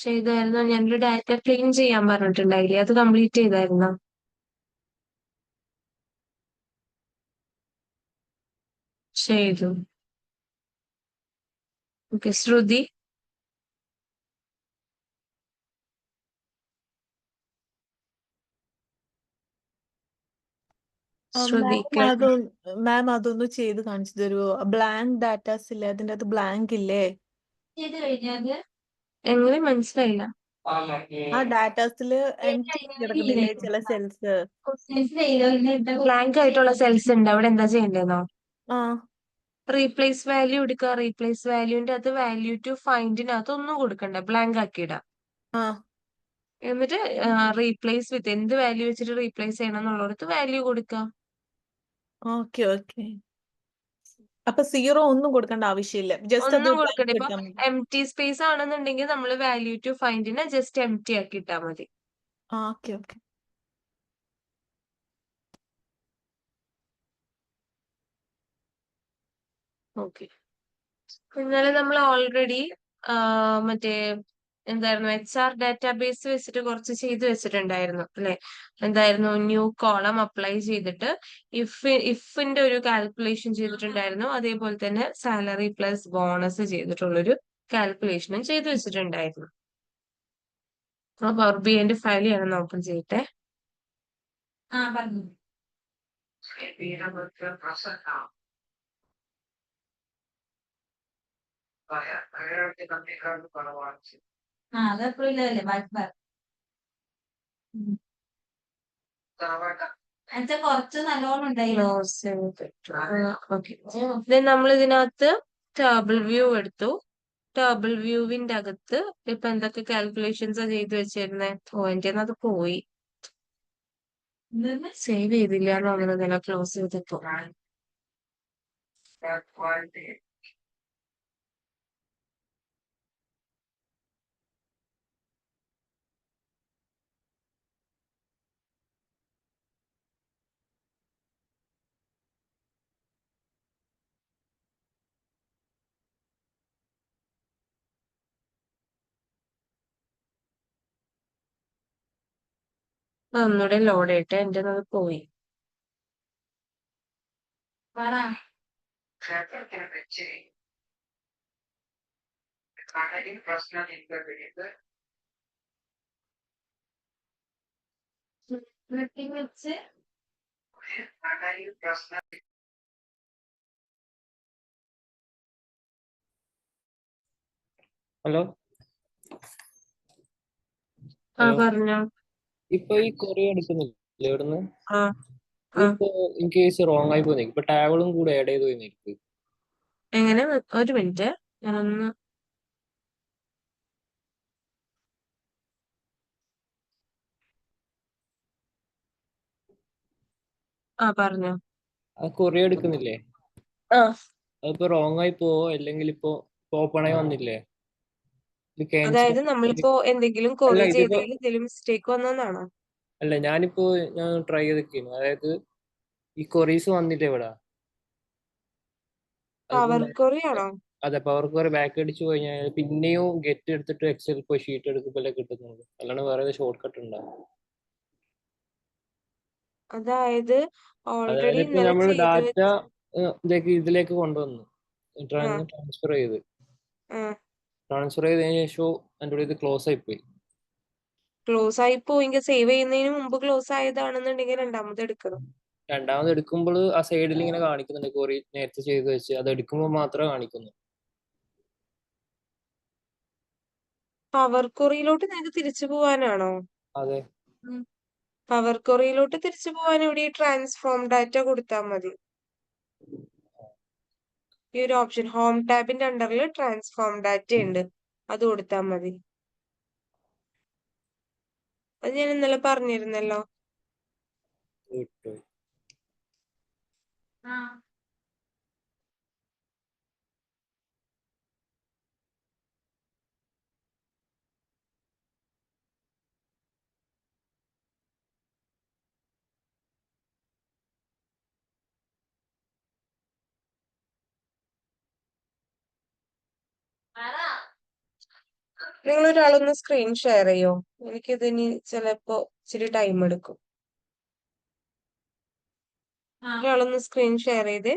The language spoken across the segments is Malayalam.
ചെയ്തായിരുന്നോ? ഞാനൊരു ഡാറ്റ ക്ലീൻ ചെയ്യാൻ പറഞ്ഞിട്ടുണ്ടായില്ലേ, അത് കംപ്ലീറ്റ് ചെയ്തായിരുന്നോ? ചെയ്തു. ഓക്കെ, ശ്രുതി. ശ്രുതി കേട്ടോ? മാം അതൊന്ന് ചെയ്ത് കാണിച്ചു തരുമോ? ബ്ലാങ്ക് ഡാറ്റാസ് ഇല്ലേ, അതിന്റെ അത് ബ്ലാങ്ക് ഇല്ലേ? ചെയ്ത് കഴിഞ്ഞാല് എങ്ങനെ മനസ്സിലായില്ല? ആ ഡാറ്റാസില് എംടി കിടക്കുന്നില്ലേ ചില സെൽസ്? ബ്ലാങ്ക് ആയിട്ടുള്ള സെൽസ് ഉണ്ട് അവിടെ, എന്താ ചെയ്യേണ്ടതെന്നോ? ആ റീപ്ലേസ് വാല്യൂ എടുക്കുക. റീപ്ലേസ് വാല്യൂന്റെ അത് വാല്യൂ ടു ഫൈൻഡിനകത്ത് ഒന്നും കൊടുക്കണ്ട, ബ്ലാങ്ക് ആക്കിയിടാം. ആ എന്നിട്ട് റീപ്ലേസ് വിത്ത് എന്ത് വാല്യൂ വെച്ചിട്ട് റീപ്ലേസ് ചെയ്യണം എന്നുള്ളിടത്ത് വാല്യൂ കൊടുക്കാം. Okay okay. അപ്പൊ സീറോ ഒന്നും കൊടുക്കേണ്ട ആവശ്യമില്ല, ജസ്റ്റ് അത് ഒന്നും കൊടുക്കണ്ട. ബ്ലാങ്ക് ഇപ്പൊ ഇട്ടാൽ മതി. എം ടി സ്പേസ് ആണെന്നുണ്ടെങ്കിൽ നമ്മൾ വാല്യൂ ടു ഫൈൻഡിനെ ജസ്റ്റ് എം ടി ആക്കി ഇട്ടാൽ മതി. ആ ഓക്കെ ഓക്കെ. ഓക്കെ. ഇന്നലെ നമ്മൾ ഓൾറെഡി മറ്റേ എന്തായിരുന്നു, HR ഡാറ്റാബേസ് വെച്ചിട്ട് കുറച്ച് ചെയ്തു വെച്ചിട്ടുണ്ടായിരുന്നു അല്ലെ? എന്തായിരുന്നു, ന്യൂ കോളം അപ്ലൈ ചെയ്തിട്ട് ഇഫിന്റെ ഒരു കാൽക്കുലേഷൻ ചെയ്തിട്ടുണ്ടായിരുന്നു. അതേപോലെ തന്നെ സാലറി പ്ലസ് ബോണസ് ചെയ്തിട്ടുള്ളൊരു കാൽക്കുലേഷനും ചെയ്തു വെച്ചിട്ടുണ്ടായിരുന്നു. ആ പവർ ബി ഐന്റെ ഫയൽ ഞാൻ ഓപ്പൺ ചെയ്യട്ടെ. പറഞ്ഞു. അതെപ്പോഴും ഇല്ലതല്ലേ ബാക്കി. എന്നുവെച്ചാ കുറച്ച് നല്ലോണം ഉണ്ടായിരുന്നു. നമ്മൾ ഇതിനകത്ത് ടേബിൾ വ്യൂ എടുത്തു. ടേബിൾ വ്യൂവിന്റെ അകത്ത് ഇപ്പൊ എന്തൊക്കെ കാൽക്കുലേഷൻസ് ചെയ്ത് വെച്ചിരുന്നേ? എന്റെ അത് പോയി, സേവ് ചെയ്തില്ല തോന്നുന്നത്, ക്ലോസ് ചെയ്തപ്പോ. ഒന്നുകൂടെ ലോഡ് ചെയ്യട്ടെ, എന്റെ അത് പോയി. പറ. വെച്ച് ഹലോ ആ ഹലോ, പറഞ്ഞോ. ഇപ്പൊ ഈ കൊറിയ എടുക്കുന്നില്ലേ ഇവിടുന്ന്? ആ ആ ഇതിപ്പോ ഇൻ കേസ് റോങ് ആയി പോയി ഇപ്പൊ ടാബിളും കൂടെ ആഡ് ചെയ്ത് പോയി. എങ്ങനെ? ഒരു മിനിറ്റ്, ഞാനൊന്ന്. പറഞ്ഞോ. ആ കൊറിയ എടുക്കുന്നില്ലേ, ആ അതിപ്പോ റോങ് ആയി പോവോ അല്ലെങ്കിൽ ഇപ്പൊ ഓപ്പൺ ആയി വന്നില്ലേ? ഇത് ക്യാൻസൽ? അതായത് നമ്മളിപ്പോ എന്തെങ്കിലും അല്ല കൊറി ഇതിപ്പോ ചെയ്തതിൽ എന്തെങ്കിലും മിസ്റ്റേക്ക് വന്നതാണോ? അല്ല ഞാൻ ട്രൈ ചെയ്തിരിക്കുന്നു. അതായത് ഈ കൊറീസ് വന്നില്ലേ ഇവിടെ, അതിപ്പോ പവർ കൊറി ആണോ? അതെ, പവർ കൊറി ബാക്ക് അടിച്ചു കഴിഞ്ഞാൽ പിന്നെയും ഗെറ്റ് എടുത്തിട്ട് എക്സൽ പോയി ഷീറ്റ് എടുക്കുമ്പോഴേ കിട്ടുന്നത്, അല്ലാണ്ട് വേറെ ഷോർട്ട് കട്ട് ഉണ്ടാവും. അതായത് അതായത് ഓൾറെഡി ഇപ്പൊ ഇന്നലെ നമ്മൾ ചെയ്ത് ഡാറ്റ വെച്ച്. ഇതിലേക്ക് കൊണ്ടുവന്നു, ആ ട്രാൻസ്ഫർ ചെയ്ത് ആ ട്രാൻസ്ഫർ ചെയ്തതിനു ശേഷം എൻ്റെ കൂടെ ഇത് ക്ലോസ് ആയി പോയി. ക്ലോസ് ആയി പോയെങ്കിൽ സേവ് ചെയ്യുന്നതിന് മുമ്പ് ക്ലോസ് ആയതാണെന്നുണ്ടെങ്കിൽ രണ്ടാമത് എടുക്കണം. രണ്ടാമത് എടുക്കുമ്പോൾ ആ സൈഡിൽ ഇങ്ങനെ കാണിക്കുന്നുണ്ട് കൊറി നേരത്തെ ചെയ്ത് വെച്ച്, അത് എടുക്കുമ്പോൾ മാത്രമേ കാണിക്കുന്നു. പവർ കൊറിയിലോട്ട് നിനക്ക് തിരിച്ചു പോവാനാണോ? അതെ. പവർ കൊറിയിലോട്ട് തിരിച്ചു പോവാൻ ഇവിടെ ട്രാൻസ്ഫോം ഡാറ്റ കൊടുത്താൽ മതി. ഈ ഒരു ഓപ്ഷൻ ഹോം ടാബിന്റെ അണ്ടറിൽ ട്രാൻസ്ഫോം ഡാറ്റ ഉണ്ട്, അത് കൊടുത്താൽ മതി. അത് ഞാൻ ഇന്നലെ പറഞ്ഞിരുന്നല്ലോ. വിട്ടു. നിങ്ങൾ ഒരാളൊന്ന് സ്ക്രീൻ ഷെയർ ചെയ്യോ? എനിക്കിതിനി ചിലപ്പോ ഇച്ചിരി ടൈം എടുക്കും. ഒരാളൊന്ന് സ്ക്രീൻ ഷെയർ ചെയ്ത്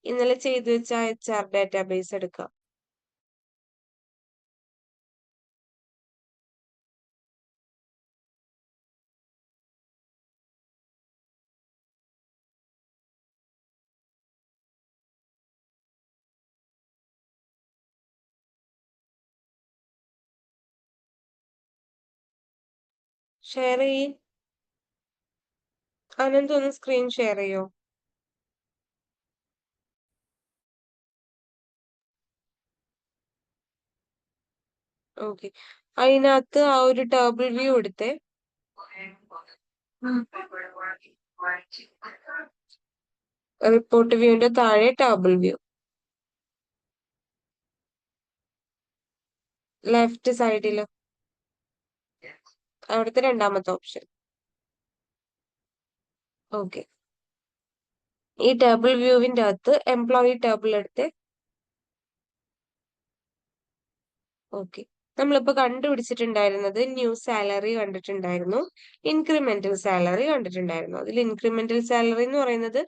ഇന്നലെ ചെയ്തു വെച്ച HR ഡാറ്റാബേസ് എടുക്കാം. ഷെയർ ചെയ്യ്. അനന്ത് ഒന്ന് സ്ക്രീൻ ഷെയർ ചെയ്യോ? ഓക്കെ. അതിനകത്ത് ആ ഒരു ടേബിൾ വ്യൂ എടുത്തേ. റിപ്പോർട്ട് വ്യൂവിന്റെ താഴെ ടേബിൾ വ്യൂ, ലെഫ്റ്റ് സൈഡില് അവിടുത്തെ രണ്ടാമത്തെ ഓപ്ഷൻ. ഓക്കെ. ഈ ടേബിൾ വ്യൂവിന്റെ അകത്ത് എംപ്ലോയി ടേബിൾ എടുത്തേ. ഓക്കെ. നമ്മളിപ്പോ കണ്ടുപിടിച്ചിട്ടുണ്ടായിരുന്നത് ന്യൂ സാലറി കണ്ടിട്ടുണ്ടായിരുന്നു, ഇൻക്രിമെന്റൽ സാലറി കണ്ടിട്ടുണ്ടായിരുന്നു. അതിൽ ഇൻക്രിമെന്റൽ സാലറി എന്ന് പറയുന്നത്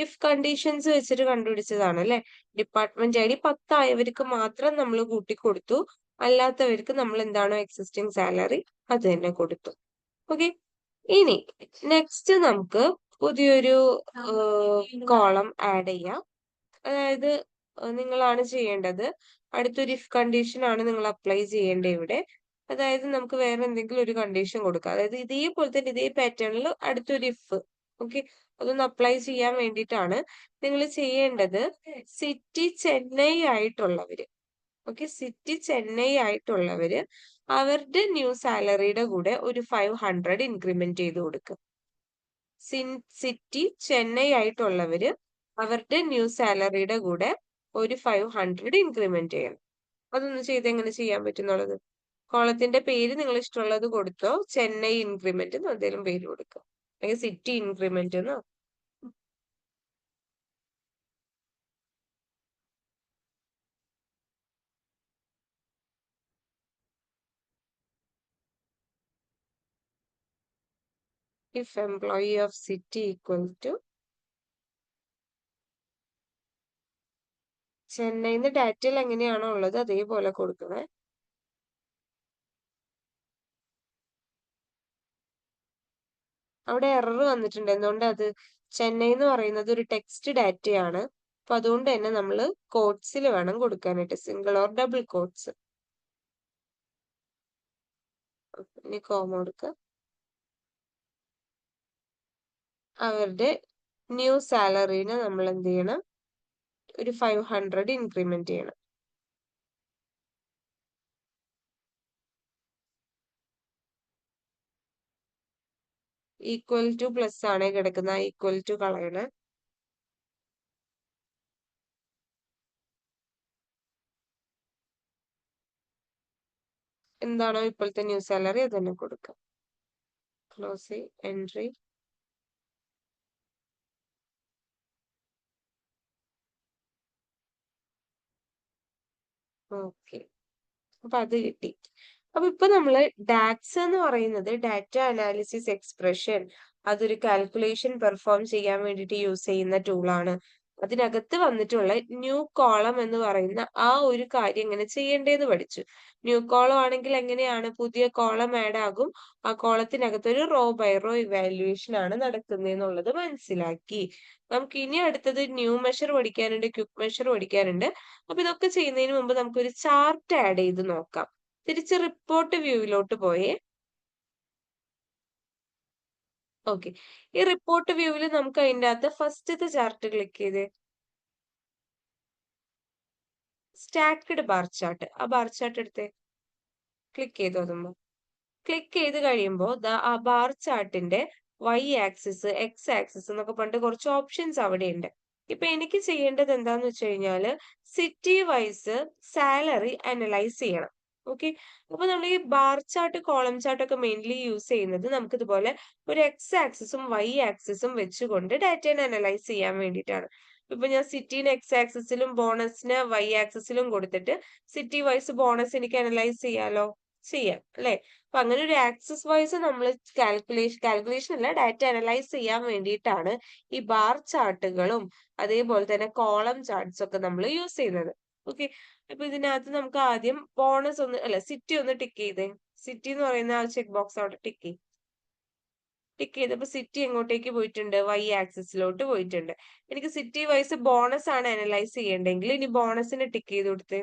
ഇഫ് കണ്ടീഷൻസ് വെച്ചിട്ട് കണ്ടുപിടിച്ചതാണ് അല്ലെ. ഡിപ്പാർട്ട്മെന്റ് ID 10 ആയവർക്ക് മാത്രം നമ്മൾ കൂട്ടിക്കൊടുത്തു, അല്ലാത്തവർക്ക് നമ്മൾ എന്താണോ എക്സിസ്റ്റിംഗ് സാലറി അത് തന്നെ കൊടുത്തു. ഓക്കെ. ഇനി നെക്സ്റ്റ് നമുക്ക് പുതിയൊരു കോളം ആഡ് ചെയ്യാം. അതായത് നിങ്ങളാണ് ചെയ്യേണ്ടത്. അടുത്തൊരു ഇഫ് കണ്ടീഷൻ ആണ് നിങ്ങൾ അപ്ലൈ ചെയ്യേണ്ടത് ഇവിടെ. അതായത് നമുക്ക് വേറെ എന്തെങ്കിലും ഒരു കണ്ടീഷൻ കൊടുക്കാം. അതായത് ഇതേപോലെ തന്നെ ഇതേ പാറ്റേണിൽ അടുത്തൊരു ഇഫ്. ഓക്കെ. അതൊന്ന് അപ്ലൈ ചെയ്യാൻ വേണ്ടിയിട്ടാണ് നിങ്ങൾ ചെയ്യേണ്ടത്. സിറ്റി ചെന്നൈ ആയിട്ടുള്ളവര്, ഓക്കെ, സിറ്റി ചെന്നൈ ആയിട്ടുള്ളവര് അവരുടെ ന്യൂ സാലറിയുടെ കൂടെ ഒരു 500 ഇൻക്രിമെന്റ് ചെയ്ത് കൊടുക്കും. സിറ്റി ചെന്നൈ ആയിട്ടുള്ളവര് അവരുടെ ന്യൂ സാലറിയുടെ കൂടെ ഒരു 500 ഇൻക്രിമെന്റ് ചെയ്യണം. അതൊന്ന് ചെയ്ത് എങ്ങനെ ചെയ്യാൻ പറ്റുന്നുള്ളത്. കോളത്തിന്റെ പേര് നിങ്ങൾ ഇഷ്ടമുള്ളത് കൊടുത്തോ. ചെന്നൈ ഇൻക്രിമെന്റ് എന്ന് എന്തെങ്കിലും പേര് കൊടുക്കുക, അല്ലെങ്കിൽ സിറ്റി ഇൻക്രിമെന്റ് എന്നോ. If employee of city equal to ചെന്നൈന്ന് ഡാറ്റയിൽ എങ്ങനെയാണോ ഉള്ളത് അതേപോലെ കൊടുക്കണേ. അവിടെ എറർ വന്നിട്ടുണ്ട്. എന്തുകൊണ്ട്? അത് ചെന്നൈ എന്ന് പറയുന്നത് ഒരു ടെക്സ്റ്റ് ഡാറ്റയാണ്. അപ്പൊ അതുകൊണ്ട് തന്നെ നമ്മൾ കോട്ട്സിൽ വേണം കൊടുക്കാനായിട്ട്, സിംഗിൾ ഓർ ഡബിൾ കോട്ട്സ്. ഇനി കോമ കൊടുക്കുക. അവരുടെ ന്യൂ സാലറിനെ നമ്മൾ എന്ത് ചെയ്യണം, ഒരു 500 ഇൻക്രിമെന്റ് ചെയ്യണം. ഈക്വൽ ടു പ്ലസ് ആണ് കിടക്കുന്ന, ഈക്വൽ ടു കളയണേ. എന്താണോ ഇപ്പോഴത്തെ ന്യൂ സാലറി അത് തന്നെ കൊടുക്കുക. Close entry. ഓക്കെ. അപ്പൊ അത് കിട്ടി. അപ്പൊ ഇപ്പൊ നമ്മള് ഡാക്സ് എന്ന് പറയുന്നത് ഡാറ്റ അനാലിസിസ് എക്സ്പ്രഷൻ, അതൊരു കാൽക്കുലേഷൻ പെർഫോം ചെയ്യാൻ വേണ്ടിയിട്ട് യൂസ് ചെയ്യുന്ന ടൂളാണ്. അതിനകത്ത് വന്നിട്ടുള്ള ന്യൂ കോളം എന്ന് പറയുന്ന ആ ഒരു കാര്യം എങ്ങനെ ചെയ്യേണ്ടതെന്ന് പഠിച്ചു. ന്യൂ കോളം ആണെങ്കിൽ എങ്ങനെയാണ് പുതിയ കോളം ആഡ് ആകും, ആ കോളത്തിനകത്ത് ഒരു റോ ബൈ റോ ഇവാലുവേഷൻ ആണ് നടക്കുന്നതെന്നുള്ളത് മനസ്സിലാക്കി. നമുക്ക് ഇനി അടുത്തത് ന്യൂ മെഷർ പഠിക്കാനുണ്ട്, ക്വിക്ക് മെഷർ പഠിക്കാനുണ്ട്. അപ്പൊ ഇതൊക്കെ ചെയ്യുന്നതിന് മുമ്പ് നമുക്കൊരു ചാർട്ട് ആഡ് ചെയ്ത് നോക്കാം. തിരിച്ച് റിപ്പോർട്ട് വ്യൂവിലോട്ട് പോയേ. ഓക്കെ. ഈ റിപ്പോർട്ട് വ്യൂവിൽ നമുക്ക് അതിൻ്റെ അകത്ത് ഫസ്റ്റത്തെ ചാർട്ട് ക്ലിക്ക് ചെയ്ത് സ്റ്റാക്ക്ഡ് ബാർ ചാർട്ട്, ആ ബാർ ചാർട്ട് എടുത്ത് ക്ലിക്ക് ചെയ്തു. അതുമ്പോ ക്ലിക്ക് ചെയ്ത് കഴിയുമ്പോൾ ആ ബാർ ചാർട്ടിന്റെ Y ആക്സിസ്, X ആക്സിസ് എന്നൊക്കെ പറഞ്ഞിട്ട് കുറച്ച് ഓപ്ഷൻസ് അവിടെ ഉണ്ട്. ഇപ്പൊ എനിക്ക് ചെയ്യേണ്ടത് എന്താന്ന് വെച്ച് കഴിഞ്ഞാല് സിറ്റി വൈസ് സാലറി അനലൈസ് ചെയ്യണം. ഓക്കെ. അപ്പൊ നമ്മൾ ഈ ബാർ ചാർട്ട്, കോളം ചാർട്ട് ഒക്കെ മെയിൻലി യൂസ് ചെയ്യുന്നത് നമുക്ക് ഇതുപോലെ ഒരു X ആക്സിസും Y ആക്സിസും വെച്ചുകൊണ്ട് ഡാറ്റയെ അനലൈസ് ചെയ്യാൻ വേണ്ടിയിട്ടാണ്. ഇപ്പൊ ഞാൻ സിറ്റിനെ എക്സ് ആക്സിസിലും ബോണസിന് വൈ ആക്സിസിലും കൊടുത്തിട്ട് സിറ്റി വൈസ് ബോണസ് എനിക്ക് അനലൈസ് ചെയ്യാലോ, ചെയ്യാം അല്ലെ. അപ്പൊ അങ്ങനെ ഒരു ആക്സിസ് വൈസ് നമ്മൾ കാൽക്കുലേഷൻ അല്ല, ഡാറ്റ അനലൈസ് ചെയ്യാൻ വേണ്ടിയിട്ടാണ് ഈ ബാർ ചാർട്ടുകളും അതേപോലെ തന്നെ കോളം ചാർട്ട്സ് ഒക്കെ നമ്മൾ യൂസ് ചെയ്യുന്നത്. ഓക്കെ, അപ്പൊ ഇതിനകത്ത് നമുക്ക് ആദ്യം ബോണസ് ഒന്ന് അല്ല സിറ്റി ഒന്ന് ടിക്ക് ചെയ്തേ. സിറ്റി എന്ന് പറയുന്ന ആ ചെക്ക് ബോക്സ് അവിടെ ടിക്ക് ചെയ്തപ്പോ സിറ്റി എങ്ങോട്ടേക്ക് പോയിട്ടുണ്ട്? വൈ ആക്സിസിലോട്ട് പോയിട്ടുണ്ട്. എനിക്ക് സിറ്റി വൈസ് ബോണസ് ആണ് അനലൈസ് ചെയ്യേണ്ടെങ്കിൽ ഇനി ബോണസിന് ടിക്ക് ചെയ്ത് കൊടുത്ത്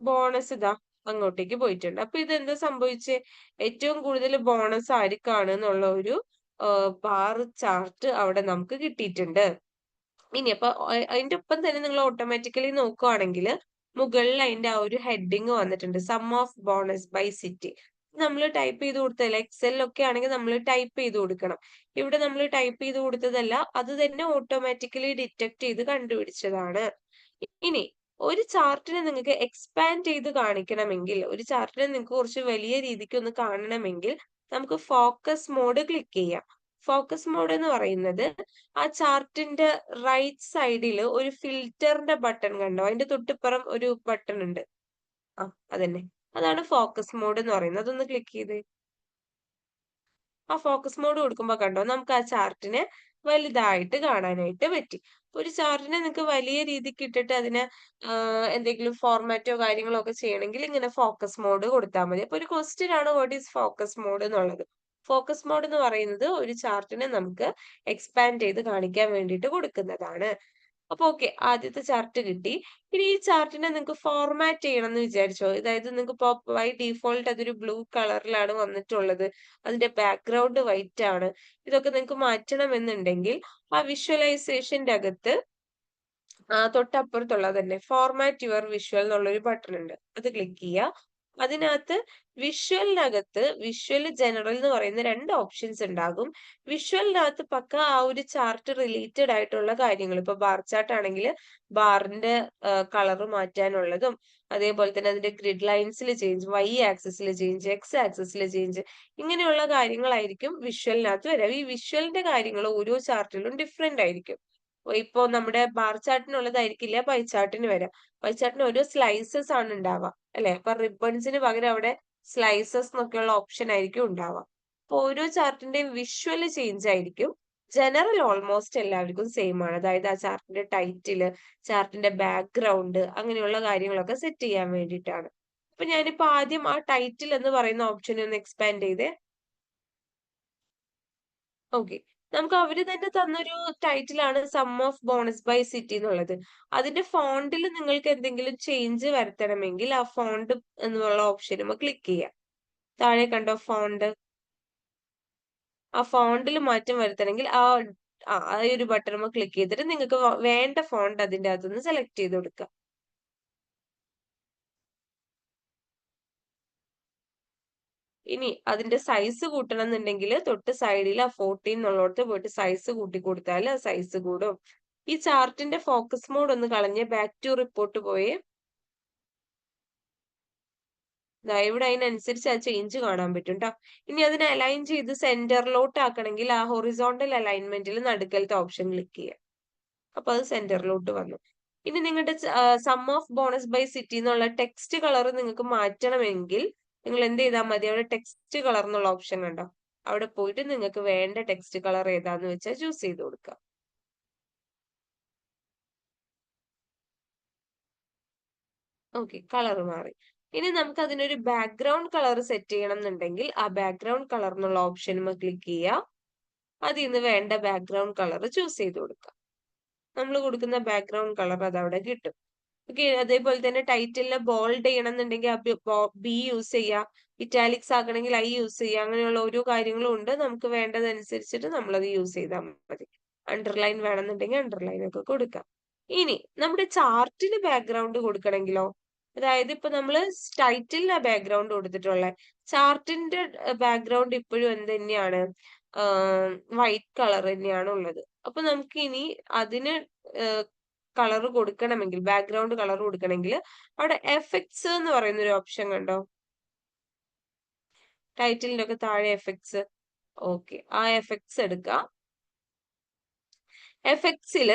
ബോണസ് ഇതാ അങ്ങോട്ടേക്ക് പോയിട്ടുണ്ട്. അപ്പൊ ഇത് എന്താ സംഭവിച്ചേ? ഏറ്റവും കൂടുതൽ ബോണസ് ആർക്കാണ് എന്നുള്ള ഒരു ബാർ ചാർട്ട് അവിടെ നമുക്ക് കിട്ടിയിട്ടുണ്ട്. ഇനി അപ്പൊ അതിന്റെ ഒപ്പം തന്നെ നിങ്ങൾ ഓട്ടോമാറ്റിക്കലി നോക്കുവാണെങ്കിൽ മുകളിൽ അതിന്റെ ആ ഒരു ഹെഡിങ് വന്നിട്ടുണ്ട്, sum of bonus by city. നമ്മൾ ടൈപ്പ് ചെയ്ത് കൊടുത്തതല്ല, എക്സലിലൊക്കെ ആണെങ്കിൽ നമ്മൾ ടൈപ്പ് ചെയ്ത് കൊടുക്കണം. ഇവിടെ നമ്മൾ ടൈപ്പ് ചെയ്ത് കൊടുത്തതല്ല, അത് തന്നെ ഓട്ടോമാറ്റിക്കലി ഡിറ്റക്ട് ചെയ്ത് കണ്ടുപിടിച്ചതാണ്. ഇനി ഒരു ചാർട്ടിനെ നിങ്ങൾക്ക് എക്സ്പാൻഡ് ചെയ്ത് കാണിക്കണമെങ്കിൽ, ഒരു ചാർട്ടിനെ നിങ്ങൾക്ക് കുറച്ച് വലിയ രീതിക്ക് ഒന്ന് കാണണമെങ്കിൽ നമുക്ക് ഫോക്കസ് മോഡ് ക്ലിക്ക് ചെയ്യാം. ഫോക്കസ് മോഡ് എന്ന് പറയുന്നത് ആ ചാർട്ടിന്റെ റൈറ്റ് സൈഡിൽ ഒരു ഫിൽറ്ററിന്റെ ബട്ടൺ കണ്ടോ? അതിന്റെ തൊട്ടിപ്പുറം ഒരു ബട്ടൺ ഉണ്ട്. ആ അതന്നെ, അതാണ് ഫോക്കസ് മോഡ് എന്ന് പറയുന്നത്. അതൊന്ന് ക്ലിക്ക് ചെയ്ത് ആ ഫോക്കസ് മോഡ് കൊടുക്കുമ്പോ കണ്ടോ നമുക്ക് ആ ചാർട്ടിനെ വലുതായിട്ട് കാണാനായിട്ട് പറ്റി. ഒരു ചാർട്ടിനെ നിങ്ങൾക്ക് വലിയ രീതിക്ക് ഇട്ടിട്ട് അതിനെ എന്തെങ്കിലും ഫോർമാറ്റോ കാര്യങ്ങളോ ഒക്കെ ചെയ്യണമെങ്കിൽ ഇങ്ങനെ ഫോക്കസ് മോഡ് കൊടുത്താൽ മതി. അപ്പൊ ഒരു ക്വസ്റ്റ്യൻ ആണ് വാട്ട് ഈസ് ഫോക്കസ് മോഡ് എന്നുള്ളത്. ഫോക്കസ് മോഡ് എന്ന് പറയുന്നത് ഒരു ചാർട്ടിനെ നമുക്ക് എക്സ്പാൻഡ് ചെയ്ത് കാണിക്കാൻ വേണ്ടിയിട്ട് കൊടുക്കുന്നതാണ്. അപ്പൊ ഓക്കെ, ആദ്യത്തെ ചാർട്ട് കിട്ടി. ഇനി ഈ ചാർട്ടിനെ നിങ്ങൾക്ക് ഫോർമാറ്റ് ചെയ്യണം എന്ന് വിചാരിച്ചോ? അതായത് നിങ്ങൾക്ക് ഇപ്പൊ ബൈ ഡീഫോൾട്ട് അതൊരു ബ്ലൂ കളറിലാണ് വന്നിട്ടുള്ളത്, അതിന്റെ ബാക്ക്ഗ്രൗണ്ട് വൈറ്റ് ആണ്. ഇതൊക്കെ നിങ്ങൾക്ക് മാറ്റണം എന്നുണ്ടെങ്കിൽ ആ വിഷ്വലൈസേഷന്റെ അകത്ത് തൊട്ടപ്പുറത്തുള്ളത് തന്നെ ഫോർമാറ്റ് യുവർ വിഷ്വൽ എന്നുള്ളൊരു ബട്ടൺ ഉണ്ട്, അത് ക്ലിക്ക് ചെയ്യുക. അതിനകത്ത് വിഷ്വലിനകത്ത് വിഷ്വൽ ജനറൽ എന്ന് പറയുന്ന 2 ഓപ്ഷൻസ് ഉണ്ടാകും. വിഷ്വലിനകത്ത് പക്ക ആ ഒരു ചാർട്ട് റിലേറ്റഡ് ആയിട്ടുള്ള കാര്യങ്ങൾ, ഇപ്പൊ ബാർ ചാർട്ട് ആണെങ്കിൽ ബാറിന്റെ കളർ മാറ്റാനുള്ളതും അതേപോലെ തന്നെ അതിന്റെ ഗ്രിഡ് ലൈൻസിൽ ചേഞ്ച്, വൈ ആക്സിസിൽ ചേഞ്ച്, എക്സ് ആക്സിസിൽ ചേഞ്ച്, ഇങ്ങനെയുള്ള കാര്യങ്ങളായിരിക്കും വിഷ്വലിനകത്ത് വരാം. ഈ വിഷ്വലിന്റെ കാര്യങ്ങൾ ഓരോ ചാർട്ടിലും ഡിഫറെന്റ് ആയിരിക്കും. ഇപ്പൊ നമ്മുടെ ബാർ ചാർട്ടിനുള്ളതായിരിക്കില്ല പൈ ചാർട്ടിന് വരാം. പൈ ചാർട്ടിന് ഓരോ സ്ലൈസസ് ആണ് ഉണ്ടാവുക അല്ലെ. അപ്പൊ റിബൺസിന് പകരം അവിടെ സ്ലൈസസ് എന്നൊക്കെയുള്ള ഓപ്ഷൻ ആയിരിക്കും ഉണ്ടാവുക. അപ്പൊ ഓരോ ചാർട്ടിന്റെയും വിഷ്വല് ചേഞ്ച് ആയിരിക്കും. ജനറൽ ഓൾമോസ്റ്റ് എല്ലാവർക്കും സെയിം ആണ്. അതായത് ആ ചാർട്ടിന്റെ ടൈറ്റില്, ചാർട്ടിന്റെ ബാക്ക്ഗ്രൗണ്ട്, അങ്ങനെയുള്ള കാര്യങ്ങളൊക്കെ സെറ്റ് ചെയ്യാൻ വേണ്ടിയിട്ടാണ്. അപ്പൊ ഞാനിപ്പോ ആദ്യം ആ ടൈറ്റിൽ എന്ന് പറയുന്ന ഓപ്ഷൻ ഒന്ന് എക്സ്പാൻഡ് ചെയ്തേ. ഓക്കെ, നമുക്ക് അവര് തന്നെ തന്നൊരു ടൈറ്റിലാണ് sum of bonus by city എന്നുള്ളത്. അതിന്റെ ഫോണ്ടിൽ നിങ്ങൾക്ക് എന്തെങ്കിലും ചേഞ്ച് വരുത്തണമെങ്കിൽ ആ ഫോണ്ട് എന്നുള്ള ഓപ്ഷനും ക്ലിക്ക് ചെയ്യാം. താഴെ കണ്ടോ ഫോണ്ട്? ആ ഫോണ്ടിൽ മാറ്റം വരുത്തണമെങ്കിൽ ആ ഒരു ബട്ടൺ ക്ലിക്ക് ചെയ്തിട്ട് നിങ്ങൾക്ക് വേണ്ട ഫോണ്ട് അതിന്റെ അകത്തുനിന്ന് സെലക്ട് ചെയ്ത് കൊടുക്കുക. ഇനി അതിന്റെ സൈസ് കൂട്ടണം എന്നുണ്ടെങ്കിൽ തൊട്ട് സൈഡിൽ ആ 14 എന്നുള്ളടത്ത് പോയിട്ട് സൈസ് കൂട്ടി കൊടുത്താൽ ആ സൈസ് കൂടും. ഈ ചാർട്ടിന്റെ ഫോക്കസ് മോഡ് ഒന്ന് കളഞ്ഞ് ബാക്ക് ടു റിപ്പോർട്ട് പോയി ഇവിടെ അതിനനുസരിച്ച് ആ ചേഞ്ച് കാണാൻ പറ്റും ട്ടോ. ഇനി അതിനെ അലൈൻ ചെയ്ത് സെന്ററിലോട്ട് ആക്കണമെങ്കിൽ ആ ഹൊറിസോണ്ടൽ അലൈൻമെന്റിൽ നടുക്കലത്തെ ഓപ്ഷൻ ക്ലിക്ക് ചെയ്യാം. അപ്പൊ അത് സെന്ററിലോട്ട് വന്നു. ഇനി നിങ്ങളുടെ sum of bonus by city എന്നുള്ള ടെക്സ്റ്റ് കളർ നിങ്ങൾക്ക് മാറ്റണമെങ്കിൽ നിങ്ങൾ എന്ത് ചെയ്താൽ മതി? അവിടെ ടെക്സ്റ്റ് കളർ എന്നുള്ള ഓപ്ഷൻ കണ്ടോ? അവിടെ പോയിട്ട് നിങ്ങൾക്ക് വേണ്ട ടെക്സ്റ്റ് കളർ ഏതാന്ന് വെച്ചാൽ ചൂസ് ചെയ്ത് കൊടുക്കുക. ഓക്കെ, കളർ മാറി. ഇനി നമുക്ക് അതിനൊരു ബാക്ക്ഗ്രൗണ്ട് കളർ സെറ്റ് ചെയ്യണം എന്നുണ്ടെങ്കിൽ ആ ബാക്ക്ഗ്രൗണ്ട് കളർ എന്നുള്ള ഓപ്ഷൻ ക്ലിക്ക് ചെയ്യുക. അതിൽ നിന്ന് വേണ്ട ബാക്ക്ഗ്രൗണ്ട് കളർ ചൂസ് ചെയ്ത് കൊടുക്കുക. നമ്മൾ കൊടുക്കുന്ന ബാക്ക്ഗ്രൗണ്ട് കളർ അതവിടെ കിട്ടും. ഓക്കെ, അതേപോലെ തന്നെ ടൈറ്റിലിനെ ബോൾഡ് ചെയ്യണം എന്നുണ്ടെങ്കിൽ ബി യൂസ് ചെയ്യുക, ഇറ്റാലിക്സ് ആക്കണമെങ്കിൽ ഐ യൂസ് ചെയ്യുക. അങ്ങനെയുള്ള ഓരോ കാര്യങ്ങളും ഉണ്ട്. നമുക്ക് വേണ്ടതനുസരിച്ചിട്ട് നമ്മളത് യൂസ് ചെയ്താൽ മതി. അണ്ടർലൈൻ വേണമെന്നുണ്ടെങ്കിൽ അണ്ടർലൈൻ ഒക്കെ കൊടുക്കാം. ഇനി നമ്മുടെ ചാർട്ടിന് ബാക്ക്ഗ്രൗണ്ട് കൊടുക്കണമെങ്കിലോ? അതായത് ഇപ്പൊ നമ്മള് ടൈറ്റിലിനാ ബാക്ക്ഗ്രൗണ്ട് കൊടുത്തിട്ടുള്ളത്, ചാർട്ടിന്റെ ബാക്ക്ഗ്രൗണ്ട് ഇപ്പോഴും എന്ത് തന്നെയാണ്? വൈറ്റ് കളർ തന്നെയാണ് ഉള്ളത്. അപ്പൊ നമുക്ക് ഇനി അതിന് കളർ കൊടുക്കണമെങ്കിൽ, ബാക്ക്ഗ്രൗണ്ട് കളർ കൊടുക്കണമെങ്കിൽ അവിടെ എഫക്ട്സ് എന്ന് പറയുന്ന ഒരു ഓപ്ഷൻ കണ്ടോ? ടൈറ്റിലിന്റെ ഒക്കെ താഴെ എഫക്ട്സ്. ഓക്കെ, ആ എഫക്ട്സ് എടുക്കാം. എഫക്ട്സിൽ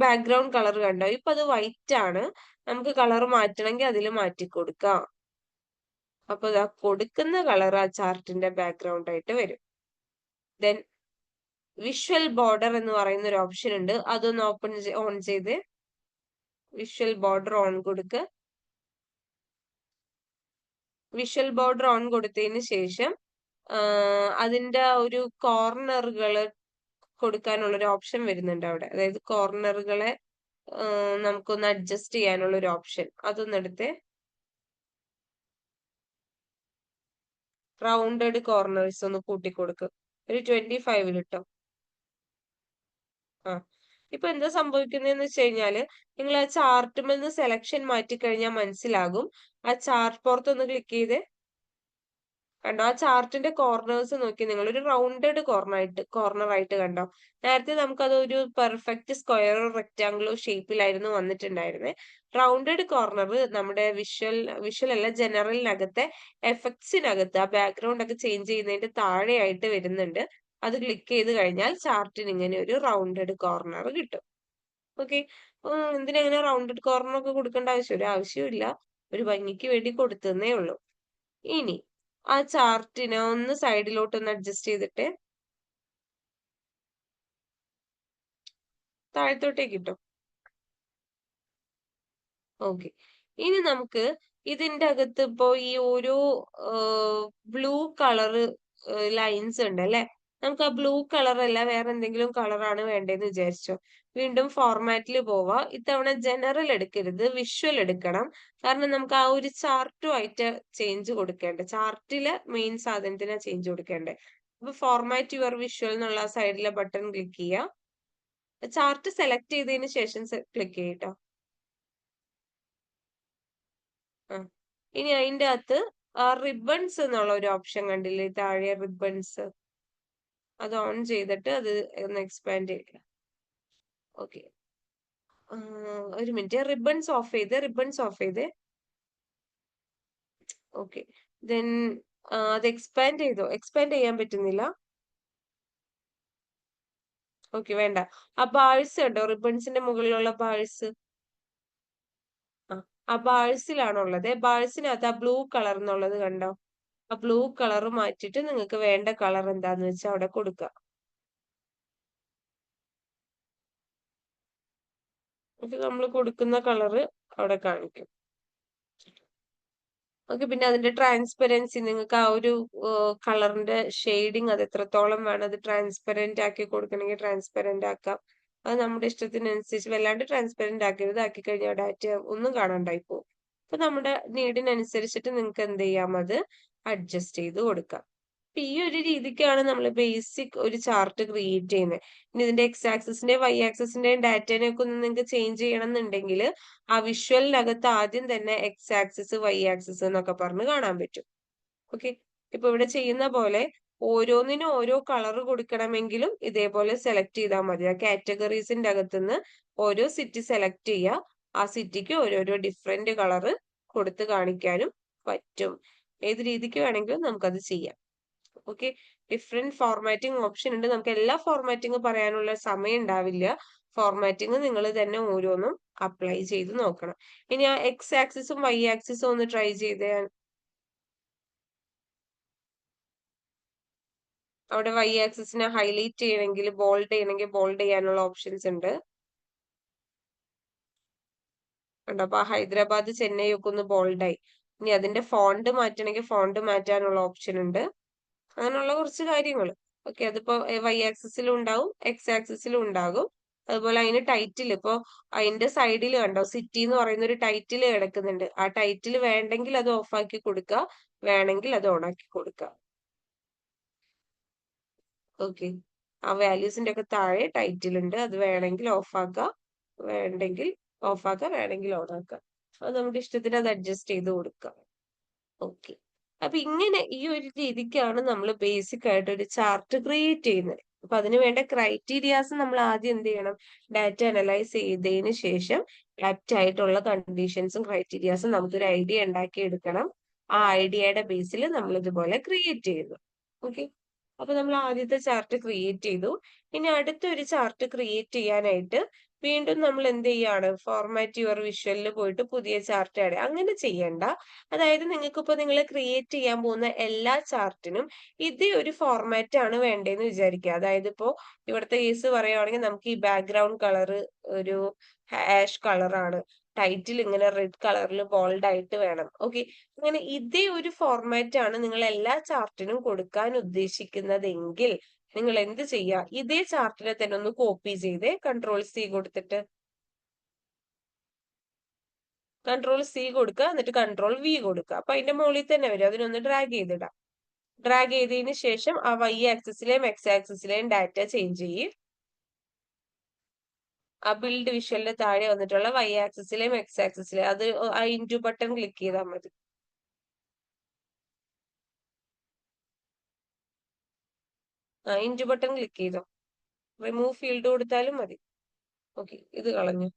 ബാക്ക്ഗ്രൗണ്ട് കളർ കണ്ടോ, ഇപ്പൊ അത് വൈറ്റ് ആണ്. നമുക്ക് കളർ മാറ്റണമെങ്കിൽ അതിൽ മാറ്റി കൊടുക്കാം. അപ്പൊ ഇതാ കൊടുക്കുന്ന കളർ ആ ചാർട്ടിന്റെ ബാക്ക്ഗ്രൗണ്ട് ആയിട്ട് വരും. ദെൻ വിഷ്വൽ ബോർഡർ എന്ന് പറയുന്ന ഒരു ഓപ്ഷൻ ഉണ്ട്, അതൊന്ന് ഓൺ ചെയ്ത് വിഷ്വൽ ബോർഡർ ഓൺ കൊടുക്കുക. വിഷ്വൽ ബോർഡർ ഓൺ കൊടുത്തതിന് ശേഷം അതിന്റെ ഒരു കോർണറുകൾ കൊടുക്കാനുള്ള ഒരു ഓപ്ഷൻ വരുന്നുണ്ട് അവിടെ. അതായത് കോർണറുകളെ നമുക്കൊന്ന് അഡ്ജസ്റ്റ് ചെയ്യാനുള്ള ഒരു ഓപ്ഷൻ, അതൊന്നെടുത്ത് റൗണ്ടഡ് കോർണേഴ്സ് ഒന്ന് കൂട്ടിക്കൊടുക്കും. ഒരു 25 ഇട്ടോ. ഇപ്പൊ എന്താ സംഭവിക്കുന്നതെന്ന് വെച്ച് കഴിഞ്ഞാല് നിങ്ങൾ ആ ചാർട്ടുമിൽ നിന്ന് സെലക്ഷൻ മാറ്റി കഴിഞ്ഞാൽ മനസ്സിലാകും. ആ ചാർട്ട് പുറത്തൊന്ന് ക്ലിക്ക് ചെയ്ത് കണ്ടോ, ആ ചാർട്ടിന്റെ കോർണേഴ്സ് നോക്കി നിങ്ങൾ ഒരു റൗണ്ടഡ് കോർണർ ആയിട്ട് കണ്ടോ. നേരത്തെ നമുക്കത് ഒരു പെർഫെക്റ്റ് സ്ക്വയറോ റെക്റ്റാംഗിളോ ഷേപ്പിലായിരുന്നു വന്നിട്ടുണ്ടായിരുന്നത്. റൗണ്ടഡ് കോർണർ നമ്മുടെ വിഷ്വൽ അല്ല ജനറലിനകത്തെ എഫക്ട്സിനകത്ത് ആ ബാക്ക്ഗ്രൗണ്ട് ഒക്കെ ചേഞ്ച് ചെയ്യുന്നതിന്റെ താഴെയായിട്ട് വരുന്നുണ്ട്. അത് ക്ലിക്ക് ചെയ്ത് കഴിഞ്ഞാൽ ചാർട്ടിന് ഇങ്ങനെ ഒരു റൗണ്ടഡ് കോർണർ കിട്ടും. ഓക്കെ, എന്തിനാ ഇങ്ങനെ റൗണ്ടഡ് കോർണർ ഒക്കെ കൊടുക്കേണ്ട ഒരു ആവശ്യമില്ല, ഒരു ഭംഗിക്ക് വേണ്ടി കൊടുത്തതേ ഉള്ളൂ. ഇനി ആ ചാർട്ടിനെ ഒന്ന് സൈഡിലോട്ട് ഒന്ന് അഡ്ജസ്റ്റ് ചെയ്തിട്ട് താഴത്തോട്ടേക്ക് ഇട്ടോ. ഓക്കെ, ഇനി നമുക്ക് ഇതിന്റെ അകത്ത് ഇപ്പോ ഈ ഓരോ ബ്ലൂ കളറ് ലൈൻസ് ഉണ്ട് അല്ലെ. നമുക്ക് ആ ബ്ലൂ കളർ അല്ല വേറെ എന്തെങ്കിലും കളറാണ് വേണ്ടതെന്ന് വിചാരിച്ചോ. വീണ്ടും ഫോർമാറ്റിൽ പോവാ. ഇത്തവണ ജനറൽ എടുക്കരുത്, വിഷ്വൽ എടുക്കണം. കാരണം നമുക്ക് ആ ഒരു ചാർട്ടുമായിട്ട് ചേഞ്ച് കൊടുക്കേണ്ട, ചാർട്ടിലെ മെയിൻ സാധനത്തിനാ ചേഞ്ച് കൊടുക്കേണ്ടത്. അപ്പൊ ഫോർമാറ്റ് യുവർ വിഷ്വൽ എന്നുള്ള സൈഡിലെ ബട്ടൺ ക്ലിക്ക് ചെയ്യുക. ചാർട്ട് സെലക്ട് ചെയ്തതിന് ശേഷം ക്ലിക്ക് ചെയ്യട്ടോ. ഇനി അതിന്റെ അകത്ത് റിബൺസ് എന്നുള്ള ഒരു ഓപ്ഷൻ കണ്ടില്ലേ താഴെ, റിബൺസ്, അത് ഓൺ ചെയ്തിട്ട് അത് ഒന്ന് എക്സ്പാൻഡ് ചെയ്യുക. ഓക്കെ, ഒരു മിനിറ്റ്, റിബൺസ് ഓഫ് ചെയ്ത് ഓക്കെ. ദെൻ അത് എക്സ്പാൻഡ് ചെയ്തോ? എക്സ്പാൻഡ് ചെയ്യാൻ പറ്റുന്നില്ല. ഓക്കെ, വേണ്ട. ആ ബാഴ്സ് കണ്ടോ, റിബൺസിന്റെ മുകളിലുള്ള ബാഴ്സ്, ആ ബാഴ്സിലാണുള്ളത്. ബാഴ്സിനകത്ത് ആ ബ്ലൂ കളർ എന്നുള്ളത് കണ്ടോ, ആ ബ്ലൂ കളർ മാറ്റിയിട്ട് നിങ്ങൾക്ക് വേണ്ട കളർ എന്താന്ന് വെച്ചാൽ അവിടെ കൊടുക്കുക. നമ്മൾ കൊടുക്കുന്ന കളറ് അവിടെ കാണിക്കും. ഓക്കെ, പിന്നെ അതിന്റെ ട്രാൻസ്പെറൻസി, നിങ്ങൾക്ക് ആ ഒരു കളറിന്റെ ഷെയ്ഡിങ് അത് എത്രത്തോളം വേണം, അത് ട്രാൻസ്പെറന്റ് ആക്കി കൊടുക്കണമെങ്കിൽ ട്രാൻസ്പെറന്റ് ആക്കാം. അത് നമ്മുടെ ഇഷ്ടത്തിനനുസരിച്ച്, വല്ലാണ്ട് ട്രാൻസ്പെറന്റ് ആക്കരുത്, ആക്കി കഴിഞ്ഞാൽ ഡാറ്റ ഒന്നും കാണാണ്ടായി പോകും. അപ്പൊ നമ്മുടെ നീഡിനനുസരിച്ചിട്ട് നിങ്ങൾക്ക് എന്ത് ചെയ്യാം, അത് അഡ്ജസ്റ്റ് ചെയ്ത് കൊടുക്കാം. അപ്പൊ ഈ ഒരു രീതിക്കാണ് നമ്മൾ ബേസിക് ഒരു ചാർട്ട് ക്രിയേറ്റ് ചെയ്യുന്നത്. ഇനി ഇതിന്റെ എക്സ് ആക്സിന്റെയും വൈ ആക്സിന്റെയും ഡാറ്റേനെ ഒക്കെ ഒന്ന് നിങ്ങൾക്ക് ചേഞ്ച് ചെയ്യണം എന്നുണ്ടെങ്കിൽ ആ വിഷ്വലിനകത്ത് ആദ്യം തന്നെ എക്സ് ആക്സിസ് വൈ ആക്സിസ് എന്നൊക്കെ പറഞ്ഞ് കാണാൻ പറ്റും. ഓക്കെ, ഇപ്പൊ ഇവിടെ ചെയ്യുന്ന പോലെ ഓരോന്നിനും ഓരോ കളർ കൊടുക്കണമെങ്കിലും ഇതേപോലെ സെലക്ട് ചെയ്താൽ മതി. ആ കാറ്റഗറീസിന്റെ അകത്തുനിന്ന് ഓരോ സിറ്റി സെലക്ട് ചെയ്യുക. ആ സിറ്റിക്ക് ഓരോരോ ഡിഫറെന്റ് കളർ കൊടുത്ത് കാണിക്കാനും പറ്റും. ഏത് രീതിക്ക് വേണമെങ്കിലും നമുക്കത് ചെയ്യാം. ഓക്കെ, ഡിഫറെന്റ് ഫോർമാറ്റിംഗ് ഓപ്ഷൻ ഉണ്ട്. നമുക്ക് എല്ലാ ഫോർമാറ്റിംഗ് പറയാനുള്ള സമയം ഉണ്ടാവില്ല. ഫോർമാറ്റിംഗ് നിങ്ങൾ തന്നെ ഓരോന്നും അപ്ലൈ ചെയ്ത് നോക്കണം. ഇനി ആ എക്സ് ആക്സിസും വൈ ആക്സിസും ഒന്ന് ട്രൈ ചെയ്ത്, അവിടെ വൈ ആക്സിസിനെ ഹൈലൈറ്റ് ചെയ്യണമെങ്കിൽ ബോൾഡ് ചെയ്യാനുള്ള ഓപ്ഷൻസ് ഉണ്ട്. കണ്ടോ, അപ്പൊ ഹൈദരാബാദ് ചെന്നൈ ഒക്കെ ഒന്ന് ബോൾഡായി. ഇനി അതിന്റെ ഫോണ്ട് മാറ്റണമെങ്കിൽ ഫോണ്ട് മാറ്റാനുള്ള ഓപ്ഷൻ ഉണ്ട്. അങ്ങനെയുള്ള കുറച്ച് കാര്യങ്ങൾ. ഓക്കെ, അതിപ്പോ വൈ ആക്സിസിലും ഉണ്ടാവും എക്സ് ആക്സിസിലും ഉണ്ടാകും. അതുപോലെ അതിന് ടൈറ്റിൽ, ഇപ്പോ അതിന്റെ സൈഡിൽ കണ്ടോ സിറ്റി എന്ന് പറയുന്ന ഒരു ടൈറ്റിൽ കിടക്കുന്നുണ്ട്. ആ ടൈറ്റിൽ വേണ്ടെങ്കിൽ അത് ഓഫാക്കി കൊടുക്കുക, വേണമെങ്കിൽ അത് ഓൺ ആക്കി കൊടുക്കുക. ഓക്കെ, ആ വാല്യൂസിന്റെ ഒക്കെ താഴെ ടൈറ്റിൽ ഉണ്ട്, അത് വേണമെങ്കിൽ ഓഫാക്കുക, വേണ്ടെങ്കിൽ ഓഫാക്കുക, വേണമെങ്കിൽ ഓൺ ആക്കുക. അത് നമ്മുടെ ഇഷ്ടത്തിന് അത് അഡ്ജസ്റ്റ് ചെയ്ത് കൊടുക്കുക. ഓക്കെ, അപ്പൊ ഇങ്ങനെ ഈ ഒരു രീതിക്കാണ് നമ്മൾ ബേസിക് ആയിട്ട് ഒരു ചാർട്ട് ക്രിയേറ്റ് ചെയ്യുന്നത്. അപ്പൊ അതിന് വേണ്ട ക്രൈറ്റീരിയാസ് നമ്മൾ ആദ്യം എന്ത് ചെയ്യണം, ഡാറ്റ അനലൈസ് ചെയ്തതിന് ശേഷം ആപ്റ്റ് ആയിട്ടുള്ള കണ്ടീഷൻസും ക്രൈറ്റീരിയാസും നമുക്കൊരു ഐഡിയ ഉണ്ടാക്കി എടുക്കണം. ആ ഐഡിയയുടെ ബേസിൽ നമ്മൾ ഇതുപോലെ ക്രിയേറ്റ് ചെയ്യുന്നു. ഓക്കെ, അപ്പൊ നമ്മൾ ആദ്യത്തെ ചാർട്ട് ക്രിയേറ്റ് ചെയ്തു. ഇനി അടുത്തൊരു ചാർട്ട് ക്രിയേറ്റ് ചെയ്യാനായിട്ട് വീണ്ടും നമ്മൾ എന്ത് ചെയ്യാണ്, ഫോർമാറ്റ് യുവർ വിഷ്വലിൽ പോയിട്ട് പുതിയ ചാർട്ട് ആഡ്. അങ്ങനെ ചെയ്യണ്ട. അതായത് നിങ്ങൾക്ക് ഇപ്പൊ നിങ്ങൾ ക്രിയേറ്റ് ചെയ്യാൻ പോകുന്ന എല്ലാ ചാർട്ടിനും ഇതേ ഒരു ഫോർമാറ്റ് ആണ് വേണ്ടതെന്ന് വിചാരിക്കുക. അതായത് ഇപ്പോ ഇവിടുത്തെ കേസ് പറയുവാണെങ്കിൽ നമുക്ക് ഈ ബാക്ക്ഗ്രൗണ്ട് കളർ ഒരു ഹാഷ് കളറാണ്, ടൈറ്റിൽ ഇങ്ങനെ റെഡ് കളറിൽ ബോൾഡ് ആയിട്ട് വേണം. ഓക്കെ, അങ്ങനെ ഇതേ ഒരു ഫോർമാറ്റ് ആണ് നിങ്ങൾ എല്ലാ ചാർട്ടിനും കൊടുക്കാൻ ഉദ്ദേശിക്കുന്നതെങ്കിൽ നിങ്ങൾ എന്ത് ചെയ്യുക, ഇതേ ചാർട്ടിനെ തന്നെ ഒന്ന് കോപ്പി ചെയ്ത് കൺട്രോൾ സി കൊടുക്കുക, എന്നിട്ട് കൺട്രോൾ വി കൊടുക്കുക. അപ്പൊ അതിന്റെ മുകളിൽ തന്നെ വരും. അതിനൊന്ന് ഡ്രാഗ് ചെയ്തിടാം. ഡ്രാഗ് ചെയ്തതിന് ശേഷം ആ Y ആക്സിസിലെയും X ആക്സിസിലെയും ഡാറ്റ ചേഞ്ച് ചെയ്യും. ആ ബിൽഡ് വിഷ്വലിന്റെ താഴെ വന്നിട്ടുള്ള Y ആക്സിസിലെയും X ആക്സിസിലെയും അത് ആ ഇൻറ്റു ബട്ടൺ ക്ലിക്ക് ചെയ്താൽ മതി. ഇൻറ്റു ബട്ടൺ ക്ലിക്ക് ചെയ്തോ. റിമൂവ് ഫീൽഡ് കൊടുത്താലും മതി. ഓക്കെ, ഇത് കളഞ്ഞു.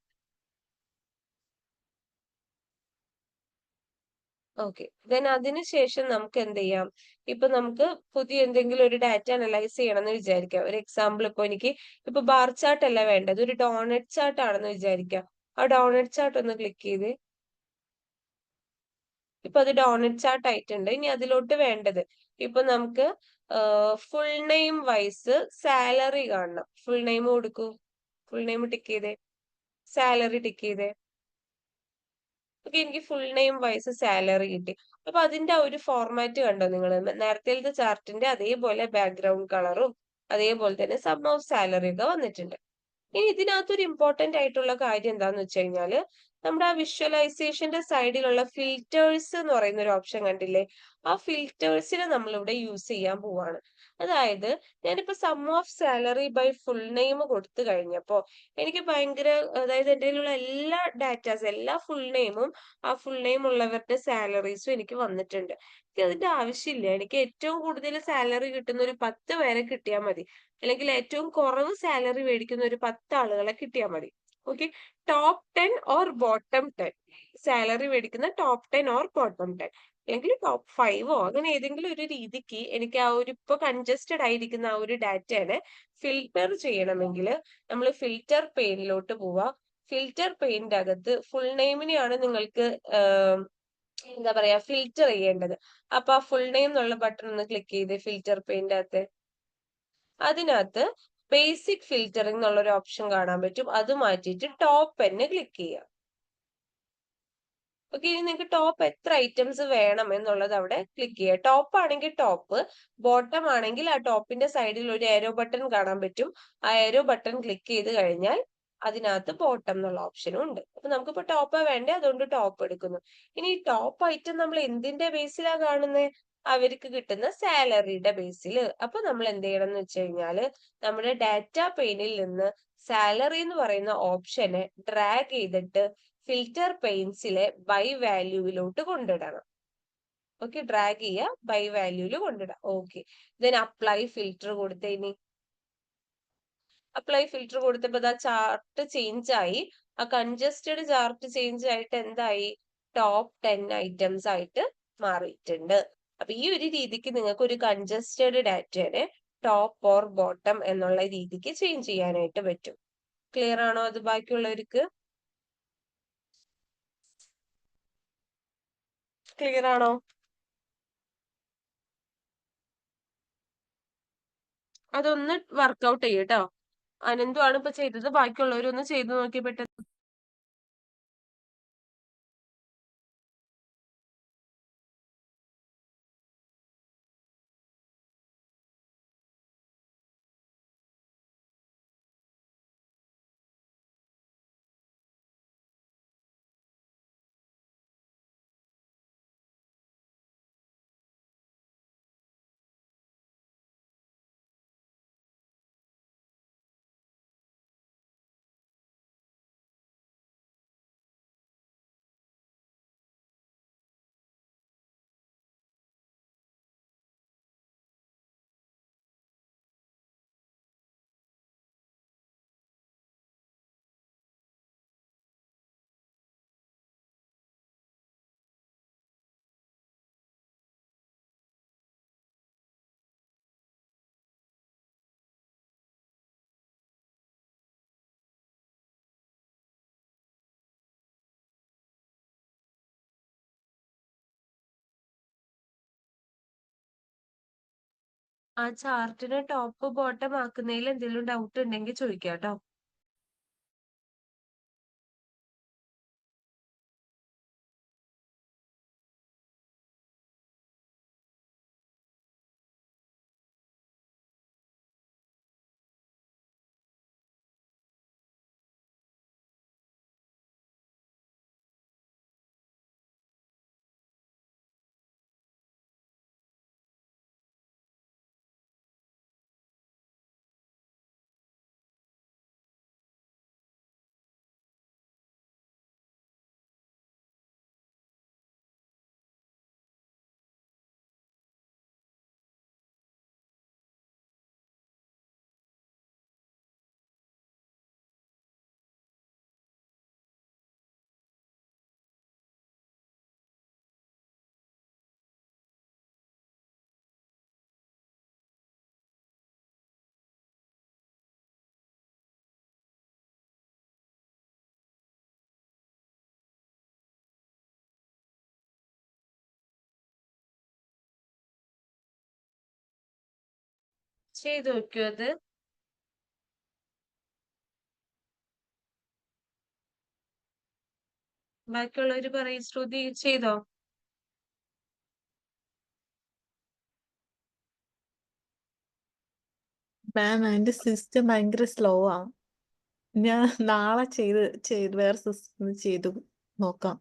ഓക്കെ, ദെൻ അതിനുശേഷം നമുക്ക് എന്ത് ചെയ്യാം, ഇപ്പൊ നമുക്ക് പുതിയ എന്തെങ്കിലും ഒരു ഡാറ്റ അനലൈസ് ചെയ്യണം എന്ന് വിചാരിക്കാം. ഒരു എക്സാമ്പിൾ ഇപ്പൊ എനിക്ക് ഇപ്പൊ ബാർ ചാർട്ട് അല്ല വേണ്ടത്, ഒരു ഡോണറ്റ് ചാർട്ട് ആണെന്ന് വിചാരിക്കാം. ആ ഡോണറ്റ് ചാർട്ട് ഒന്ന് ക്ലിക്ക് ചെയ്ത് ഇപ്പൊ അത് ഡോണറ്റ് ചാർട്ട് ആയിട്ടുണ്ട്. ഇനി അതിലോട്ട് വേണ്ടത് ഇപ്പൊ നമുക്ക് ഫുൾ നെയിം വൈസ് സാലറി കാണണം. ഫുൾ നെയിം കൊടുക്കൂ. ഫുൾ നെയിം ടിക്ക് ചെയ്തേ, സാലറി ടിക്ക് ചെയ്തേ. ഓക്കെ, എനിക്ക് ഫുൾ നെയിം വൈസ് സാലറി കിട്ടി. അപ്പൊ അതിന്റെ ആ ഒരു ഫോർമാറ്റ് കണ്ടോ നിങ്ങൾ, നേരത്തെ ചാർട്ടിന്റെ അതേപോലെ ബാക്ക്ഗ്രൗണ്ട് കളറും അതേപോലെ തന്നെ സം ഓഫ് സാലറി ഒക്കെ വന്നിട്ടുണ്ട്. ഇനി ഇതിനകത്തൊരു ഇമ്പോർട്ടന്റ് ആയിട്ടുള്ള കാര്യം എന്താന്ന് വെച്ച് കഴിഞ്ഞാല്, നമ്മുടെ ആ വിഷ്വലൈസേഷന്റെ സൈഡിലുള്ള ഫിൽറ്റേഴ്സ് എന്ന് പറയുന്ന ഒരു ഓപ്ഷൻ കണ്ടില്ലേ, ആ ഫിൽറ്റേഴ്സിനെ നമ്മൾ ഇവിടെ യൂസ് ചെയ്യാൻ പോവാണ്. അതായത് ഞാനിപ്പോ sum of salary by full name കൊടുത്തു കഴിഞ്ഞപ്പോ എനിക്ക് ഭയങ്കര, അതായത് എന്റെ കയ്യിലുള്ള എല്ലാ ഡാറ്റാസ്, എല്ലാ ഫുൾ നെയിമും ആ ഫുൾ നെയിം ഉള്ളവരുടെ സാലറീസും എനിക്ക് വന്നിട്ടുണ്ട്. എനിക്ക് അതിന്റെ ആവശ്യമില്ല. എനിക്ക് ഏറ്റവും കൂടുതൽ സാലറി കിട്ടുന്ന ഒരു 10 പേരെ കിട്ടിയാൽ മതി, അല്ലെങ്കിൽ ഏറ്റവും കുറവ് സാലറി മേടിക്കുന്ന ഒരു 10 ആളുകളെ കിട്ടിയാൽ മതി. Okay, top 10 or bottom 10, salary മേടിക്കുന്ന ടോപ്പ് 10 ഓർ ബോട്ടം 10, അല്ലെങ്കിൽ ടോപ്പ് 5ഓ അങ്ങനെ ഏതെങ്കിലും ഒരു രീതിക്ക് എനിക്ക് ആ ഒരു ഇപ്പൊ കൺജസ്റ്റഡ് ആയിരിക്കുന്ന ആ ഒരു ഡാറ്റയെ ഫിൽറ്റർ ചെയ്യണമെങ്കിൽ നമ്മൾ ഫിൽറ്റർ പെയിനിലോട്ട് പോവാ. ഫിൽറ്റർ പെയിന്റെ അകത്ത് ഫുൾ നെയിമിനെയാണ് നിങ്ങൾക്ക് എന്താ പറയാ ഫിൽറ്റർ ചെയ്യേണ്ടത്. അപ്പൊ ആ ഫുൾ നെയിം എന്നുള്ള ബട്ടൺ ഒന്ന് ക്ലിക്ക് ചെയ്ത് ഫിൽറ്റർ പെയിന്റെ അകത്ത് അതിനകത്ത് ബേസിക് ഫിൽറ്ററിംഗ് എന്നുള്ള ഒരു ഓപ്ഷൻ കാണാൻ പറ്റും. അത് മാറ്റിയിട്ട് ടോപ്പ് തന്നെ ക്ലിക്ക് ചെയ്യുക. ഓക്കെ, ഇനി നിങ്ങൾക്ക് ടോപ്പ് എത്ര ഐറ്റംസ് വേണം എന്നുള്ളത് അവിടെ ക്ലിക്ക് ചെയ്യുക. ടോപ്പ് ആണെങ്കിൽ ടോപ്പ്, ബോട്ടം ആണെങ്കിൽ ആ ടോപ്പിന്റെ സൈഡിൽ ഒരു ഏരോ ബട്ടൺ കാണാൻ പറ്റും. ആ ഏരോ ബട്ടൺ ക്ലിക്ക് ചെയ്ത് കഴിഞ്ഞാൽ അതിനകത്ത് ബോട്ടം എന്നുള്ള ഓപ്ഷനും ഉണ്ട്. അപ്പൊ നമുക്കിപ്പോ ടോപ്പാ വേണ്ടേ, അതുകൊണ്ട് ടോപ്പ് എടുക്കുന്നു. ഇനി ടോപ്പ് ഐറ്റം നമ്മൾ എന്തിന്റെ ബേസിലാ കാണുന്നത്, അവർക്ക് കിട്ടുന്ന സാലറിയുടെ ബേസിൽ. അപ്പൊ നമ്മൾ എന്ത് ചെയ്യണം എന്ന് വെച്ച് കഴിഞ്ഞാല്, നമ്മുടെ ഡാറ്റ പെയിനിൽ നിന്ന് സാലറി എന്ന് പറയുന്ന ഓപ്ഷനെ ഡ്രാഗ് ചെയ്തിട്ട് ഫിൽറ്റർ പെയിൻസിലെ ബൈ വാല്യൂവിലോട്ട് കൊണ്ടിടണം. ഓക്കെ, ഡ്രാഗ് ചെയ്യുക, ബൈ വാല്യൂവിൽ കൊണ്ടിടാം. ഓക്കെ, ദെൻ അപ്ലൈ ഫിൽറ്റർ കൊടുത്തേനി. അപ്ലൈ ഫിൽറ്റർ കൊടുത്തപ്പോ ആ ചാർട്ട് ചേഞ്ച് ആയി. ആ കൺജസ്റ്റഡ് ചാർട്ട് ചേഞ്ച് ആയിട്ട് എന്തായി, ടോപ്പ് 10 ഐറ്റംസ് ആയിട്ട് മാറിയിട്ടുണ്ട്. അപ്പൊ ഈ ഒരു രീതിക്ക് നിങ്ങൾക്ക് ഒരു കൺജസ്റ്റഡ് ഡാറ്റയെ ടോപ്പ് ഓർ ബോട്ടം എന്നുള്ള രീതിക്ക് ചേഞ്ച് ചെയ്യാനായിട്ട് പറ്റും. ക്ലിയർ ആണോ അത് ബാക്കിയുള്ളവർക്ക്? ക്ലിയർ ആണോ? അതൊന്ന് വർക്ക്ഔട്ട് ചെയ്യട്ടോ. അനന്തു ആണ് ഇപ്പൊ ചെയ്തത്. ബാക്കിയുള്ളവരൊന്ന് ചെയ്തു നോക്കി പെട്ടെന്ന്. ആ ചാർട്ടിന് ടോപ്പ് ബോട്ടം ആക്കുന്നതിൽ എന്തെങ്കിലും ഡൗട്ട് ഉണ്ടെങ്കിൽ ചോദിക്കാം കേട്ടോ. ചെയ്തു നോക്കിയോ അത്? ബാക്കിയുള്ളവര് പറയും ശ്രുതി ചെയ്തോ? മാം അതിന്റെ സിസ്റ്റം ഭയങ്കര സ്ലോ ആ. ഞാൻ നാളെ ചെയ്ത് വേറെ സിസ്റ്റം ചെയ്തു നോക്കാം.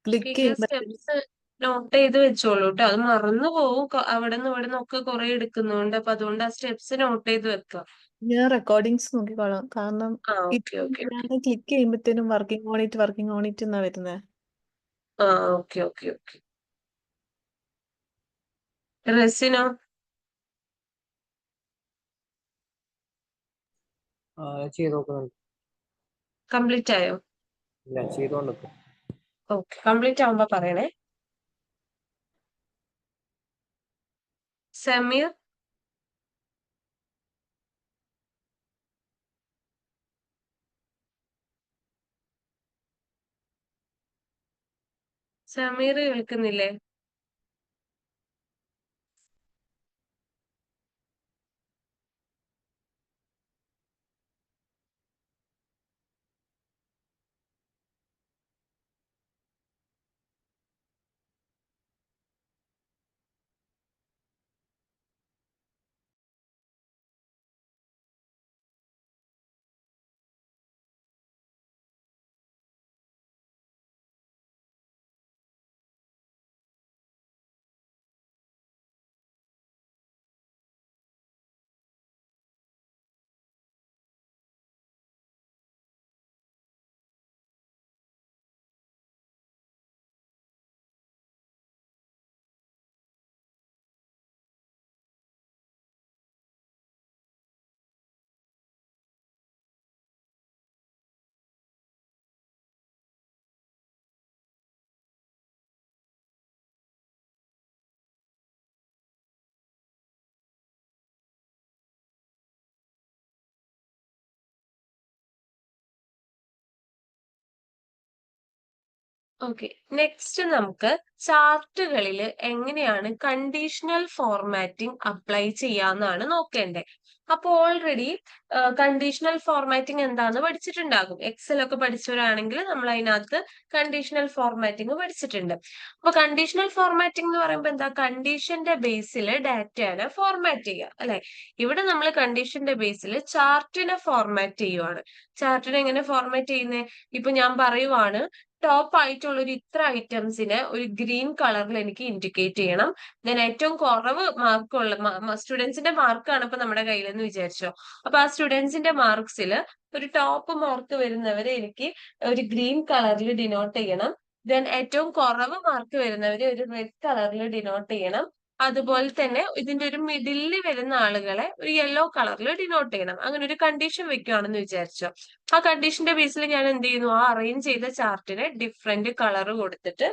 ക്ലിക്ക് ചെയ്യുമ്പോ സ്റ്റെപ്സ് നോട്ട് ചെയ്ത് വെച്ചോളൂ കേട്ടോ. അത് മറന്നു പോവും. അവിടെ നിന്ന് ഇവിടെ നിന്നൊക്കെ കുറെ എടുക്കുന്നുണ്ട്. അപ്പൊ അതുകൊണ്ട് ആ സ്റ്റെപ്സ് നോട്ട് ചെയ്ത് വെക്കാം. ഞാൻ റെക്കോർഡിങ്സ് നോക്കിക്കോളാം. കാരണം ഓക്കെ ഓക്കെ ഞാൻ ക്ലിക്ക് ചെയ്യുമ്പോഴത്തേനും വർക്കിംഗ് ഓൺ ഇറ്റ് എന്നാ വരുന്നത്. Okay okay okay. റെസിനോ? ചെയ്ത് നോക്കുന്നുണ്ട്. കംപ്ലീറ്റ് ആയോ? ഇല്ല, ചെയ്തോണ്ടിരിക്കും. ഓക്കെ, കംപ്ലീറ്റ് ആവുമ്പോ പറയണേ. സമീർ? സമീർ കേൾക്കുന്നില്ലേ? ഓക്കെ, നെക്സ്റ്റ് നമുക്ക് ചാർട്ടുകളിൽ എങ്ങനെയാണ് കണ്ടീഷണൽ ഫോർമാറ്റിംഗ് അപ്ലൈ ചെയ്യാന്നാണ് നോക്കേണ്ടത്. അപ്പൊ ഓൾറെഡി കണ്ടീഷണൽ ഫോർമാറ്റിംഗ് എന്താന്ന് പഠിച്ചിട്ടുണ്ടാകും. എക്സൽ ഒക്കെ പഠിച്ചവരാണെങ്കിൽ നമ്മൾ അതിനകത്ത് കണ്ടീഷണൽ ഫോർമാറ്റിംഗ് പഠിച്ചിട്ടുണ്ട്. അപ്പൊ കണ്ടീഷണൽ ഫോർമാറ്റിംഗ് എന്ന് പറയുമ്പോൾ എന്താ? കണ്ടീഷന്റെ ബേസിൽ ഡാറ്റനെ ഫോർമാറ്റ് ചെയ്യുക, അല്ലെ? ഇവിടെ നമ്മൾ കണ്ടീഷന്റെ ബേസിൽ ചാർട്ടിനെ ഫോർമാറ്റ് ചെയ്യുവാണ്. ചാർട്ടിനെ എങ്ങനെ ഫോർമാറ്റ് ചെയ്യുന്നത്? ഇപ്പൊ ഞാൻ പറയുവാണ്, ടോപ്പ് ആയിട്ടുള്ള ഒരു ഇത്ര ഐറ്റംസിനെ ഒരു ഗ്രീൻ കളറിൽ എനിക്ക് ഇൻഡിക്കേറ്റ് ചെയ്യണം. ദെൻ ഏറ്റവും കുറവ് മാർക്കുള്ള സ്റ്റുഡൻസിന്റെ മാർക്കാണ് ഇപ്പൊ നമ്മുടെ കയ്യിലെന്ന് വിചാരിച്ചോ. അപ്പൊ ആ സ്റ്റുഡൻസിന്റെ മാർക്സിൽ ഒരു ടോപ്പ് മാർക്ക് വരുന്നവരെ എനിക്ക് ഒരു ഗ്രീൻ കളറിൽ ഡിനോട്ട് ചെയ്യണം. ദെൻ ഏറ്റവും കുറവ് മാർക്ക് വരുന്നവരെ ഒരു റെഡ് കളറിൽ ഡിനോട്ട് ചെയ്യണം. അതുപോലെ തന്നെ ഇതിന്റെ ഒരു മിഡിലിൽ വരുന്ന ആളുകളെ ഒരു യെല്ലോ കളറിൽ ഡിനോട്ട് ചെയ്യണം. അങ്ങനെ ഒരു കണ്ടീഷൻ വെക്കുകയാണെന്ന് വിചാരിച്ചോ. ആ കണ്ടീഷന്റെ ബേസിൽ ഞാൻ എന്ത് ചെയ്യുന്നു? ആ അറേഞ്ച് ചെയ്ത ചാർട്ടിനെ ഡിഫറെന്റ് കളർ കൊടുത്തിട്ട്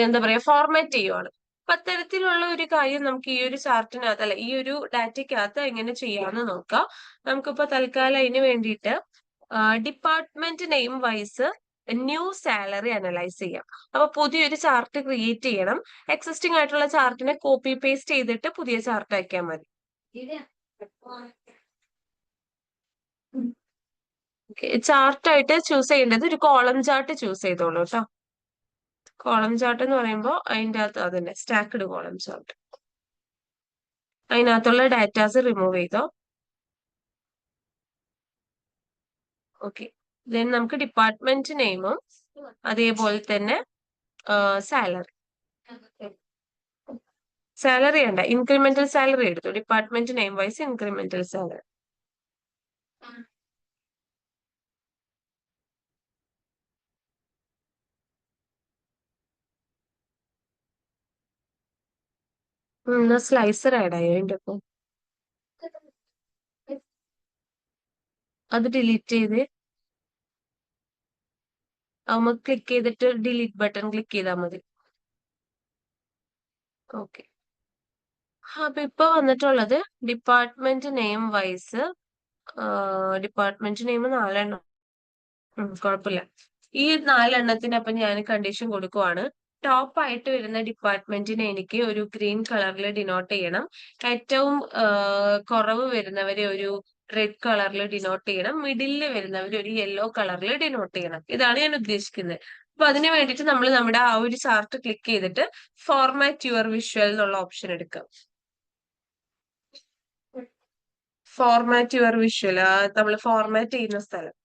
എന്താ പറയാ, ഫോർമാറ്റ് ചെയ്യുവാണ്. അപ്പൊ അത്തരത്തിലുള്ള ഒരു കാര്യം നമുക്ക് ഈ ഒരു ചാർട്ടിനകത്ത്, അല്ല ഈ ഒരു ഡാറ്റയ്ക്കകത്ത് എങ്ങനെ ചെയ്യാമെന്ന് നോക്കാം. നമുക്കിപ്പോ തൽക്കാലം അതിന് വേണ്ടിയിട്ട് department name wise new salary analyse ചെയ്യാം. അപ്പൊ പുതിയൊരു ചാർട്ട് ക്രിയേറ്റ് ചെയ്യണം. എക്സിസ്റ്റിംഗ് ആയിട്ടുള്ള ചാർട്ടിനെ കോപ്പി പേസ്റ്റ് ചെയ്തിട്ട് പുതിയ ചാർട്ട് ആക്കിയാൽ മതി. ചാർട്ടായിട്ട് ചൂസ് ചെയ്യേണ്ടത് ഒരു കോളം ചാർട്ട് ചൂസ് ചെയ്തോളൂ കേട്ടോ. കോളം ചാർട്ട് എന്ന് പറയുമ്പോൾ അതിൻ്റെ അകത്ത് അതന്നെ സ്റ്റാക്ക്ഡ് കോളം ചാർട്ട്. അതിനകത്തുള്ള ഡാറ്റാസ് റിമൂവ് ചെയ്തോ. ഓക്കെ. ദെൻ നമുക്ക് ഡിപ്പാർട്ട്മെന്റ് നെയിമും അതേപോലെ തന്നെ സാലറി ഉണ്ട്. ഇൻക്രിമെന്റൽ സാലറി എടുത്തു. Department name wise incremental salary. Slicer add ആയോ അതിന്റെ ഒപ്പം? അത് ഡിലീറ്റ് ചെയ്ത് നമുക്ക് ക്ലിക്ക് ചെയ്തിട്ട് ഡിലീറ്റ് ബട്ടൺ ക്ലിക്ക് ചെയ്താൽ മതി. ഓക്കെ. അപ്പൊ ഇപ്പൊ വന്നിട്ടുള്ളത് department name wise. Department name 4 എണ്ണം. കുഴപ്പമില്ല. ഈ 4 എണ്ണത്തിന് അപ്പൊ ഞാൻ കണ്ടീഷൻ കൊടുക്കുവാണ്. ടോപ്പ് ആയിട്ട് വരുന്ന ഡിപ്പാർട്ട്മെന്റിനെ എനിക്ക് ഒരു ഗ്രീൻ കളറിൽ ഡിനോട്ട് ചെയ്യണം. ഏറ്റവും കുറവ് വരുന്നവരെ ഒരു റെഡ് കളറിൽ ഡിനോട്ട് ചെയ്യണം. മിഡിലിൽ വരുന്നവരെ ഒരു യെല്ലോ കളറിൽ ഡിനോട്ട് ചെയ്യണം. ഇതാണ് ഞാൻ ഉദ്ദേശിക്കുന്നത്. അപ്പൊ അതിന് വേണ്ടിയിട്ട് നമ്മൾ നമ്മുടെ ആ ഒരു ചാർട്ട് ക്ലിക്ക് ചെയ്തിട്ട് ഫോർമാറ്റ് യുവർ വിഷ്വൽ എന്നുള്ള ഓപ്ഷൻ എടുക്കാം. ഫോർമാറ്റ് യുവർ വിഷ്വൽ നമ്മൾ ഫോർമാറ്റ് ചെയ്യുന്ന സ്ഥലം.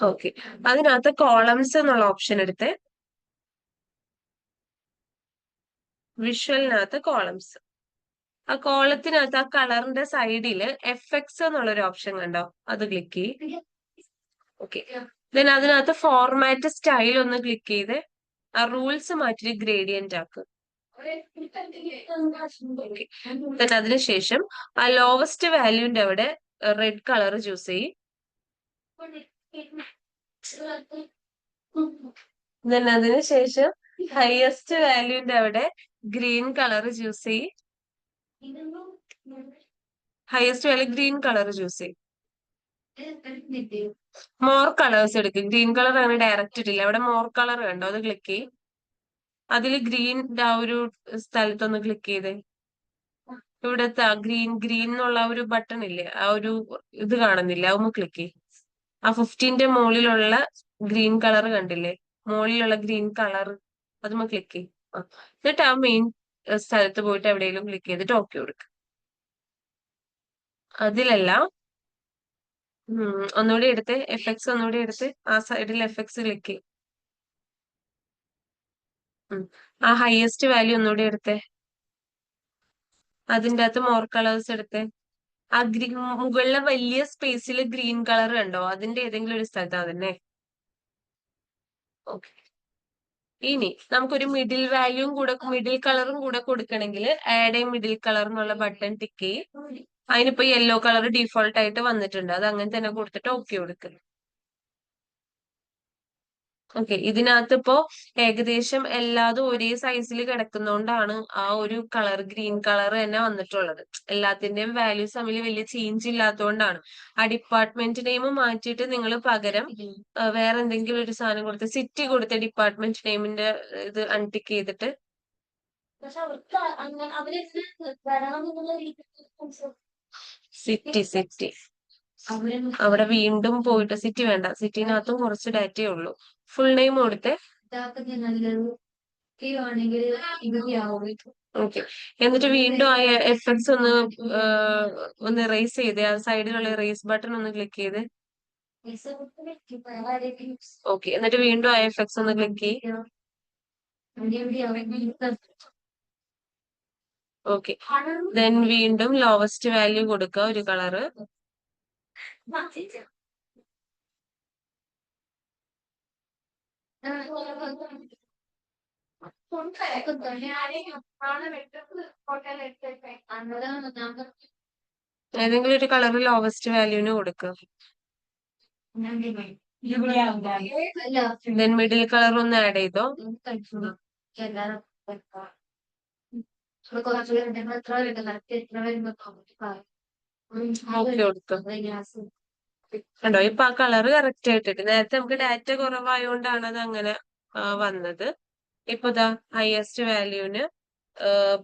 ഓക്കെ. അതിനകത്ത് കോളംസ് എന്നുള്ള ഓപ്ഷൻ എടുത്ത് വിഷ്വലിനകത്ത് കോളംസ്. ആ കോളത്തിനകത്ത് ആ കളറിന്റെ സൈഡില് FX എന്നുള്ളൊരു ഓപ്ഷൻ കണ്ടോ? അത് ക്ലിക്ക് ചെയ്യ്. ഓക്കെ. ദെൻ അതിനകത്ത് ഫോർമാറ്റ് സ്റ്റൈൽ ഒന്ന് ക്ലിക്ക് ചെയ്ത് ആ റൂൾസ് മാറ്റി ഗ്രേഡിയന്റ് ആക്കുക. ദെൻ അതിനുശേഷം ആ ലോവസ്റ്റ് വാല്യൂന്റെ അവിടെ റെഡ് കളർ ചൂസ് ചെയ്യും. ദെൻ അതിനുശേഷം ഹയസ്റ്റ് വാല്യൂന്റെ അവിടെ ഗ്രീൻ കളർ ചൂസ് ചെയ്യും. Highest value green colour choose ചെയ്യും. മോർ കളേഴ്സ് എടുക്കും. ഗ്രീൻ കളർ അങ്ങനെ ഡയറക്റ്റ് ഇട്ടില്ല. അവിടെ മോർ കളർ കണ്ടോ? അത് ക്ലിക്ക് ചെയ്യും. അതിൽ ഗ്രീൻ ആ ഒരു സ്ഥലത്തൊന്ന് ക്ലിക്ക് ചെയ്തേ. ഇവിടത്തെ ഗ്രീൻ എന്നുള്ള ഒരു ബട്ടൺ ഇല്ലേ? ആ ഒരു ഇത് കാണുന്നില്ല. അതൊന്ന് ക്ലിക്ക് ചെയ്യും. ആ 15ന്റെ മുകളിലുള്ള ഗ്രീൻ കളർ കണ്ടില്ലേ? മുകളിലുള്ള ഗ്രീൻ കളർ അതുമ്മ ക്ലിക്ക് ചെയ്യും. എന്നിട്ട് ആ മെയിൻ സ്ഥലത്ത് പോയിട്ട് എവിടെയെങ്കിലും ക്ലിക്ക് ചെയ്തിട്ട് ഓക്കെ കൊടുക്കുക. അതിലെല്ലാം ഒന്നുകൂടി എടുത്ത് FX ഒന്നുകൂടി എടുത്ത് ആ സൈഡിൽ FX ക്ലിക്ക് ചെയ്യും. ആ ഹയസ്റ്റ് വാല്യൂ ഒന്നുകൂടി എടുത്തേ. അതിൻ്റെ അകത്ത് മോർ കളേഴ്സ് എടുത്തേ. ആ മുകളിലെ വലിയ സ്പേസിൽ ഗ്രീൻ കളർ കണ്ടോ? അതിന്റെ ഏതെങ്കിലും ഒരു സ്ഥലത്ത് അതന്നെ. ഓക്കെ. ഇനി നമുക്കൊരു മിഡിൽ വാല്യൂവും കൂടെ മിഡിൽ കളറും കൂടെ കൊടുക്കണമെങ്കിൽ ആഡ് എ മിഡിൽ കളർ എന്നുള്ള ബട്ടൺ ടിക്ക് ചെയ്യും. അതിനിപ്പോ യെല്ലോ കളർ ഡീഫോൾട്ട് ആയിട്ട് വന്നിട്ടുണ്ട്. അത് അങ്ങനെ തന്നെ കൊടുത്തിട്ട് ഓക്കെ കൊടുക്കുക. ഓക്കെ. ഇതിനകത്ത് ഇപ്പോ ഏകദേശം എല്ലാതും ഒരേ സൈസിൽ കിടക്കുന്നോണ്ടാണ് ആ ഒരു കളർ ഗ്രീൻ കളർ തന്നെ വന്നിട്ടുള്ളത്. എല്ലാത്തിന്റെയും വാല്യൂസ് തമ്മിൽ വലിയ ചേഞ്ച് ഇല്ലാത്തതുകൊണ്ടാണ്. ആ ഡിപ്പാർട്ട്മെന്റ് നെയിം മാറ്റിയിട്ട് നിങ്ങൾ പകരം വേറെ എന്തെങ്കിലും ഒരു സാധനം കൊടുത്ത് സിറ്റി കൊടുത്ത ഡിപ്പാർട്ട്മെന്റ് നെയിമിന്റെ ഇത് അൺടിക്ക് ചെയ്തിട്ട് സിറ്റി അവിടെ വീണ്ടും പോയിട്ട് സിറ്റി വേണ്ട. സിറ്റിനകത്തും കുറച്ച് ഡാറ്റയേ ഉള്ളൂ. ഫുൾ നെയിം കൊടുത്ത് ഓക്കെ. എന്നിട്ട് വീണ്ടും ആ FX ഒന്ന് എറേസ് ചെയ്ത് ആ സൈഡിലുള്ള എറേസ് ബട്ടൺ ഒന്ന് ക്ലിക്ക് ചെയ്ത് ഓക്കെ. എന്നിട്ട് വീണ്ടും ആ FX ഒന്ന് ക്ലിക്ക് ചെയ്യും. ഓക്കെ. ദെൻ വീണ്ടും ലോവസ്റ്റ് വാല്യൂ കൊടുക്കുക ഒരു കളറ്. ഏതെങ്കിലും ഒരു കളർ ലോവസ്റ്റ് വാല്യൂന് കൊടുക്കുക. ദെൻ മിഡിൽ കളർ ഒന്ന് ആഡ് ചെയ്തോ. ഓക്കെ കൊടുക്കുക. കണ്ടോ ഇപ്പൊ ആ കളർ കറക്റ്റ് ആയിട്ടിട്ട്. നേരത്തെ നമുക്ക് ഡാറ്റ കുറവായോണ്ടാണ് അത് അങ്ങനെ വന്നത്. ഇപ്പൊ ഇതാ ഹയസ്റ്റ് വാല്യൂന്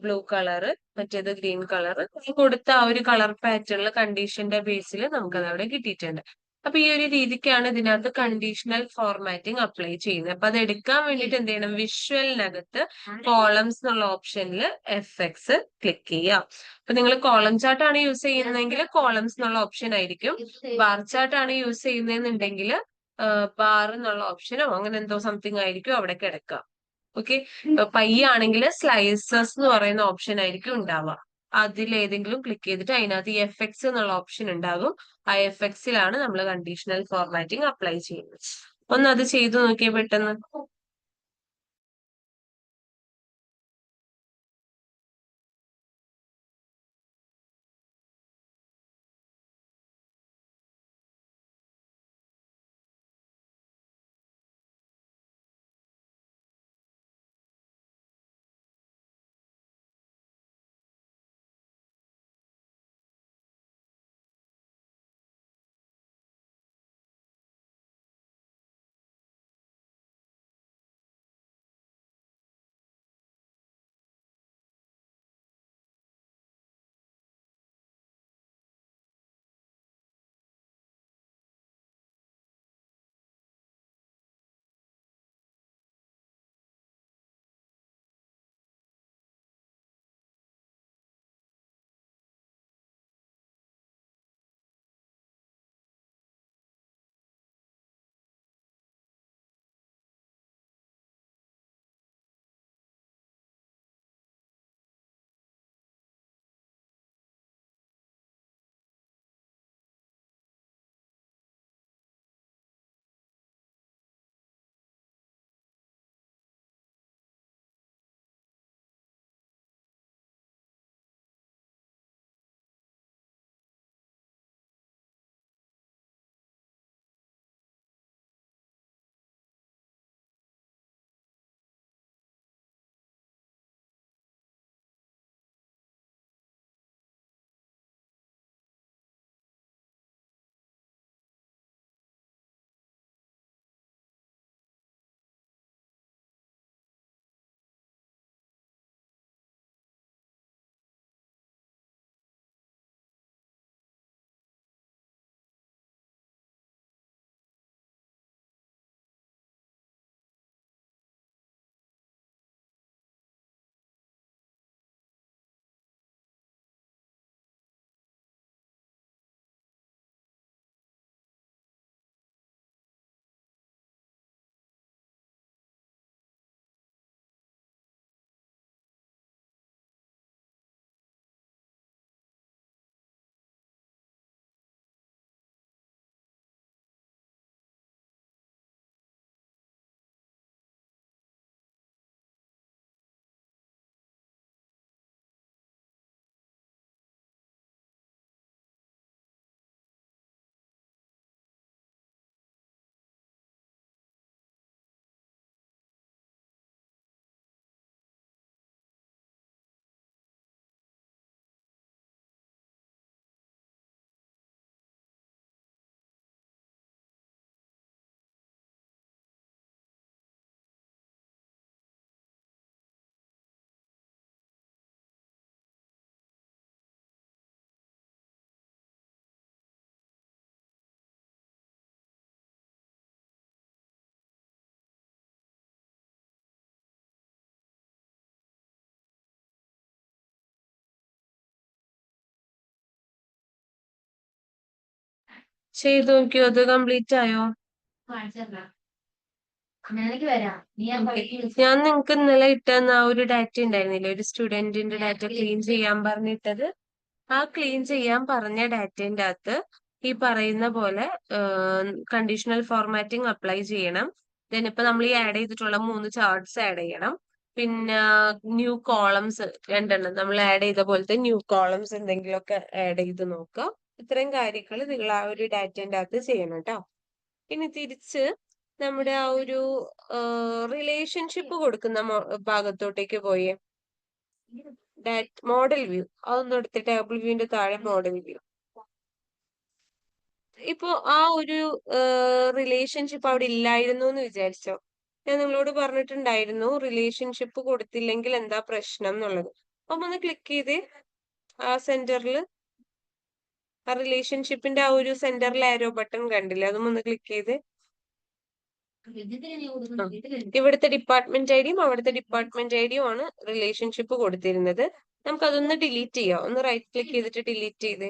ബ്ലൂ കളറ്, മറ്റേത് ഗ്രീൻ കളറ് കൊടുത്ത ആ ഒരു കളർ പാറ്റേണിൽ കണ്ടീഷന്റെ ബേസിൽ നമുക്കത് അവിടെ കിട്ടിയിട്ടുണ്ട്. അപ്പൊ ഈ ഒരു രീതിക്കാണ് ഇതിനകത്ത് കണ്ടീഷണൽ ഫോർമാറ്റിംഗ് അപ്ലൈ ചെയ്യുന്നത്. അപ്പൊ അത് എടുക്കാൻ വേണ്ടിയിട്ട് എന്ത് ചെയ്യണം, വിഷ്വലിനകത്ത് കോളംസ് എന്നുള്ള ഓപ്ഷനിൽ FX ക്ലിക്ക് ചെയ്യാം. അപ്പൊ നിങ്ങൾ കോളം ചാർട്ട് ആണ് യൂസ് ചെയ്യുന്നതെങ്കിൽ കോളംസ് എന്നുള്ള ഓപ്ഷൻ ആയിരിക്കും. ബാർ ചാർട്ട് ആണ് യൂസ് ചെയ്യുന്നതെന്നുണ്ടെങ്കിൽ ബാർ എന്നുള്ള ഓപ്ഷനോ അങ്ങനെ എന്തോ സംതിങ് ആയിരിക്കും അവിടെ കിടക്കുക. ഓക്കെ, ആണെങ്കിൽ സ്ലൈസസ് എന്ന് പറയുന്ന ഓപ്ഷൻ ആയിരിക്കും ഉണ്ടാവുക. അതിലേതെങ്കിലും ക്ലിക്ക് ചെയ്തിട്ട് അതിനകത്ത് ഈ FX എന്നുള്ള ഓപ്ഷൻ ഉണ്ടാകും. ആ FX-ലാണ് നമ്മൾ കണ്ടീഷണൽ ഫോർമാറ്റിംഗ് അപ്ലൈ ചെയ്യുന്നത്. ഒന്ന് അത് ചെയ്തു നോക്കിയേ പെട്ടെന്ന്. ചെയ്തു നോക്കിയോ, അത് കംപ്ലീറ്റ് ആയോ? ഞാൻ നിങ്ങക്ക് ഇന്നലെ ഇട്ടെന്ന ആ ഒരു ഡാറ്റ ഉണ്ടായിരുന്നില്ലേ, ഒരു സ്റ്റുഡന്റിന്റെ ഡാറ്റ ക്ലീൻ ചെയ്യാൻ പറഞ്ഞിട്ടത്. ആ ക്ലീൻ ചെയ്യാൻ പറഞ്ഞ ഡാറ്റേന്റെ അകത്ത് ഈ പറയുന്ന പോലെ കണ്ടീഷണൽ ഫോർമാറ്റിംഗ് അപ്ലൈ ചെയ്യണം. ദെൻ ഇപ്പൊ നമ്മൾ ഈ ആഡ് ചെയ്തിട്ടുള്ള 3 ചാർട്ട്സ് ആഡ് ചെയ്യണം. പിന്നെ ന്യൂ കോളംസ് 2 നമ്മൾ ആഡ് ചെയ്ത പോലത്തെ ന്യൂ കോളംസ് എന്തെങ്കിലുമൊക്കെ ആഡ് ചെയ്ത് നോക്കുക. ഇത്രയും കാര്യങ്ങൾ നിങ്ങൾ ആ ഒരു ഡാറ്റേന്റെ അകത്ത് ചെയ്യണം കേട്ടോ. ഇനി തിരിച്ച് നമ്മുടെ ആ ഒരു റിലേഷൻഷിപ്പ് കൊടുക്കുന്ന ഭാഗത്തോട്ടേക്ക് പോയേ. മോഡൽ വ്യൂ അതൊന്നും എടുത്ത് ടേബിൾ വ്യൂവിന്റെ താഴെ മോഡൽ വ്യൂ. ഇപ്പൊ ആ ഒരു റിലേഷൻഷിപ്പ് അവിടെ ഇല്ലായിരുന്നു എന്ന് വിചാരിച്ചോ. ഞാൻ നിങ്ങളോട് പറഞ്ഞിട്ടുണ്ടായിരുന്നു റിലേഷൻഷിപ്പ് കൊടുത്തില്ലെങ്കിൽ എന്താ പ്രശ്നം എന്നുള്ളത്. അപ്പം ഒന്ന് ക്ലിക്ക് ചെയ്തേ ആ സെന്ററിൽ, ആ റിലേഷൻഷിപ്പിന്റെ ആ ഒരു സെന്ററിൽ ആരോ ബട്ടൺ കണ്ടില്ലേ, അതും ഒന്ന് ക്ലിക്ക് ചെയ്ത് ഇവിടുത്തെ ഡിപ്പാർട്ട്മെന്റ് ഐഡിയും അവിടുത്തെ ഡിപ്പാർട്ട്മെന്റ് ഐഡിയും ആണ് റിലേഷൻഷിപ്പ് കൊടുത്തിരുന്നത്. നമുക്ക് അതൊന്ന് ഡിലീറ്റ് ചെയ്യാം. ഒന്ന് റൈറ്റ് ക്ലിക്ക് ചെയ്തിട്ട് ഡിലീറ്റ് ചെയ്ത്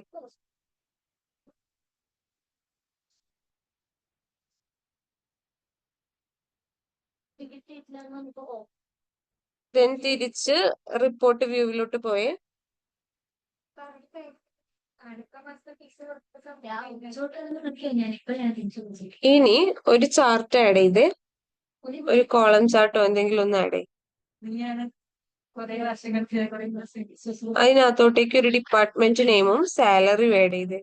ദെൻ തിരിച്ച് റിപ്പോർട്ട് വ്യൂവിലോട്ട് പോയേ. ഇനി ഒരു ചാർട്ട് ആഡ് ചെയ്ത്, ഒരു കോളം ചാർട്ടോ എന്തെങ്കിലും ഒന്ന് ആഡ് ചെയ്യും. അതിനകത്തോട്ടേക്ക് ഒരു ഡിപ്പാർട്ട്മെന്റ് നെയിമും സാലറിയും ആഡ് ചെയ്ത്.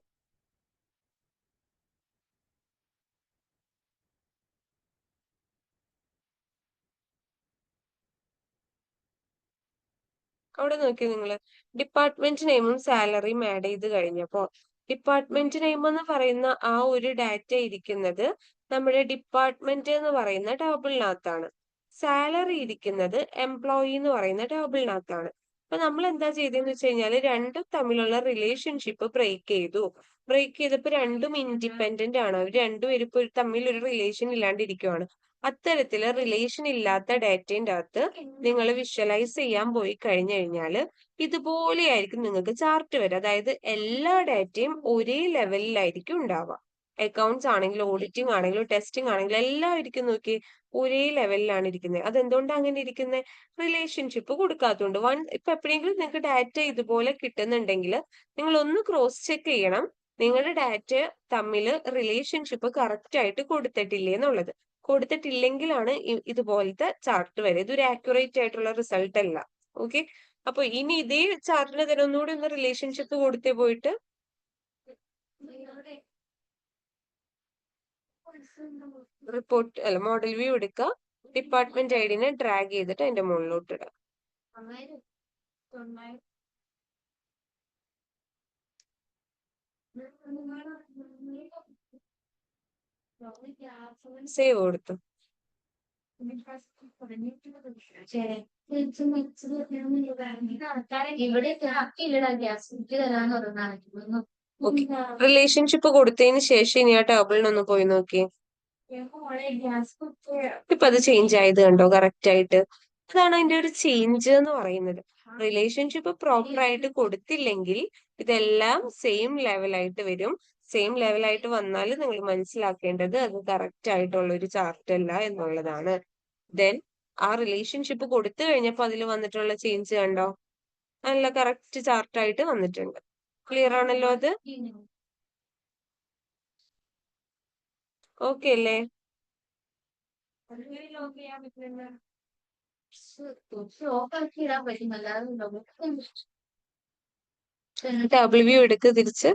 അവിടെ നോക്കി നിങ്ങള് ഡിപ്പാർട്ട്മെന്റ് നെയിമും സാലറിയും ആഡ് ചെയ്ത് കഴിഞ്ഞപ്പോ ഡിപ്പാർട്ട്മെന്റ് നെയിം എന്ന് പറയുന്ന ആ ഒരു ഡാറ്റ ഇരിക്കുന്നത് നമ്മുടെ ഡിപ്പാർട്ട്മെന്റ് എന്ന് പറയുന്ന ടേബിളിനകത്താണ്. സാലറി ഇരിക്കുന്നത് എംപ്ലോയി എന്ന് പറയുന്ന ടേബിളിനകത്താണ്. അപ്പൊ നമ്മൾ എന്താ ചെയ്തതെന്ന് വെച്ച് കഴിഞ്ഞാല് രണ്ടും തമ്മിലുള്ള റിലേഷൻഷിപ്പ് ബ്രേക്ക് ചെയ്തു. ബ്രേക്ക് ചെയ്തപ്പോ രണ്ടും ഇൻഡിപെൻഡന്റ് ആണ്. അവർ രണ്ടുപേരും ഇപ്പൊ തമ്മിൽ ഒരു റിലേഷൻ ഇല്ലാണ്ടിരിക്കുവാണ്. അത്തരത്തില് റിലേഷൻ ഇല്ലാത്ത ഡാറ്റേന്റെ അകത്ത് നിങ്ങൾ വിഷ്വലൈസ് ചെയ്യാൻ പോയി കഴിഞ്ഞു കഴിഞ്ഞാല് ഇതുപോലെയായിരിക്കും നിങ്ങൾക്ക് ചാർട്ട് വരിക. അതായത് എല്ലാ ഡാറ്റയും ഒരേ ലെവലിലായിരിക്കും ഉണ്ടാവുക. അക്കൗണ്ട്സ് ആണെങ്കിലും ഓഡിറ്റിംഗ് ആണെങ്കിലും ടെസ്റ്റിംഗ് ആണെങ്കിലും എല്ലാം ഇരിക്കും നോക്കി ഒരേ ലെവലിലാണ് ഇരിക്കുന്നത്. അതെന്തുകൊണ്ടാണ് അങ്ങനെ ഇരിക്കുന്നത്? റിലേഷൻഷിപ്പ് കൊടുക്കാത്തതുകൊണ്ട്. ഇപ്പൊ എപ്പോഴെങ്കിലും നിങ്ങൾക്ക് ഡാറ്റ ഇതുപോലെ കിട്ടുന്നുണ്ടെങ്കിൽ നിങ്ങൾ ഒന്ന് ക്രോസ് ചെക്ക് ചെയ്യണം നിങ്ങളുടെ ഡാറ്റ തമ്മിൽ റിലേഷൻഷിപ്പ് കറക്റ്റ് ആയിട്ട് കൊടുത്തിട്ടില്ലേ എന്നുള്ളത്. കൊടുത്തിട്ടില്ലെങ്കിലാണ് ഇതുപോലത്തെ ചാർട്ട് വരെ. ഇതൊരു ആക്യുറേറ്റ് ആയിട്ടുള്ള റിസൾട്ട് അല്ല. ഓക്കെ, അപ്പൊ ഇനി ഇതേ ചാർട്ടിന് തന്നെ ഒന്നുകൂടി ഒന്ന് റിലേഷൻഷിപ്പ് കൊടുത്തേ പോയിട്ട് റിപ്പോർട്ട് അല്ല മോഡൽ വ്യൂ എടുക്കുക, ഡിപ്പാർട്ട്മെന്റ് ഐഡിനെ ഡ്രാഗ് ചെയ്തിട്ട് അതിന്റെ മുകളിലോട്ട് ഇടുക. സേവ് കൊടുത്തു. റിലേഷൻഷിപ്പ് കൊടുത്തതിന് ശേഷം ഇനി ആ ടേബിളിനൊന്ന് പോയി നോക്കിയേ. ഇപ്പൊ അത് ചേഞ്ച് ആയത് കണ്ടോ കറക്റ്റ് ആയിട്ട്. അതാണ് അതിന്റെ ഒരു ചേഞ്ച് എന്ന് പറയുന്നത്. റിലേഷൻഷിപ്പ് പ്രോപ്പർ ആയിട്ട് കൊടുത്തില്ലെങ്കിൽ ഇതെല്ലാം സെയിം ലെവലായിട്ട് വരും. സെയിം ലെവലായിട്ട് വന്നാൽ നിങ്ങൾ മനസ്സിലാക്കേണ്ടത് അത് കറക്റ്റ് ആയിട്ടുള്ള ഒരു ചാർട്ട് അല്ല എന്നുള്ളതാണ്. ദെൻ ആ റിലേഷൻഷിപ്പ് കൊടുത്തു കഴിഞ്ഞപ്പോ അതിൽ വന്നിട്ടുള്ള ചേഞ്ച് കണ്ടോ, നല്ല കറക്റ്റ് ചാർട്ടായിട്ട് വന്നിട്ടുണ്ട്. ക്ലിയർ ആണല്ലോ അത്? ഓക്കെ അല്ലേ? ഡബിൾ വ്യൂ എടുക്ക് തിരിച്ച്.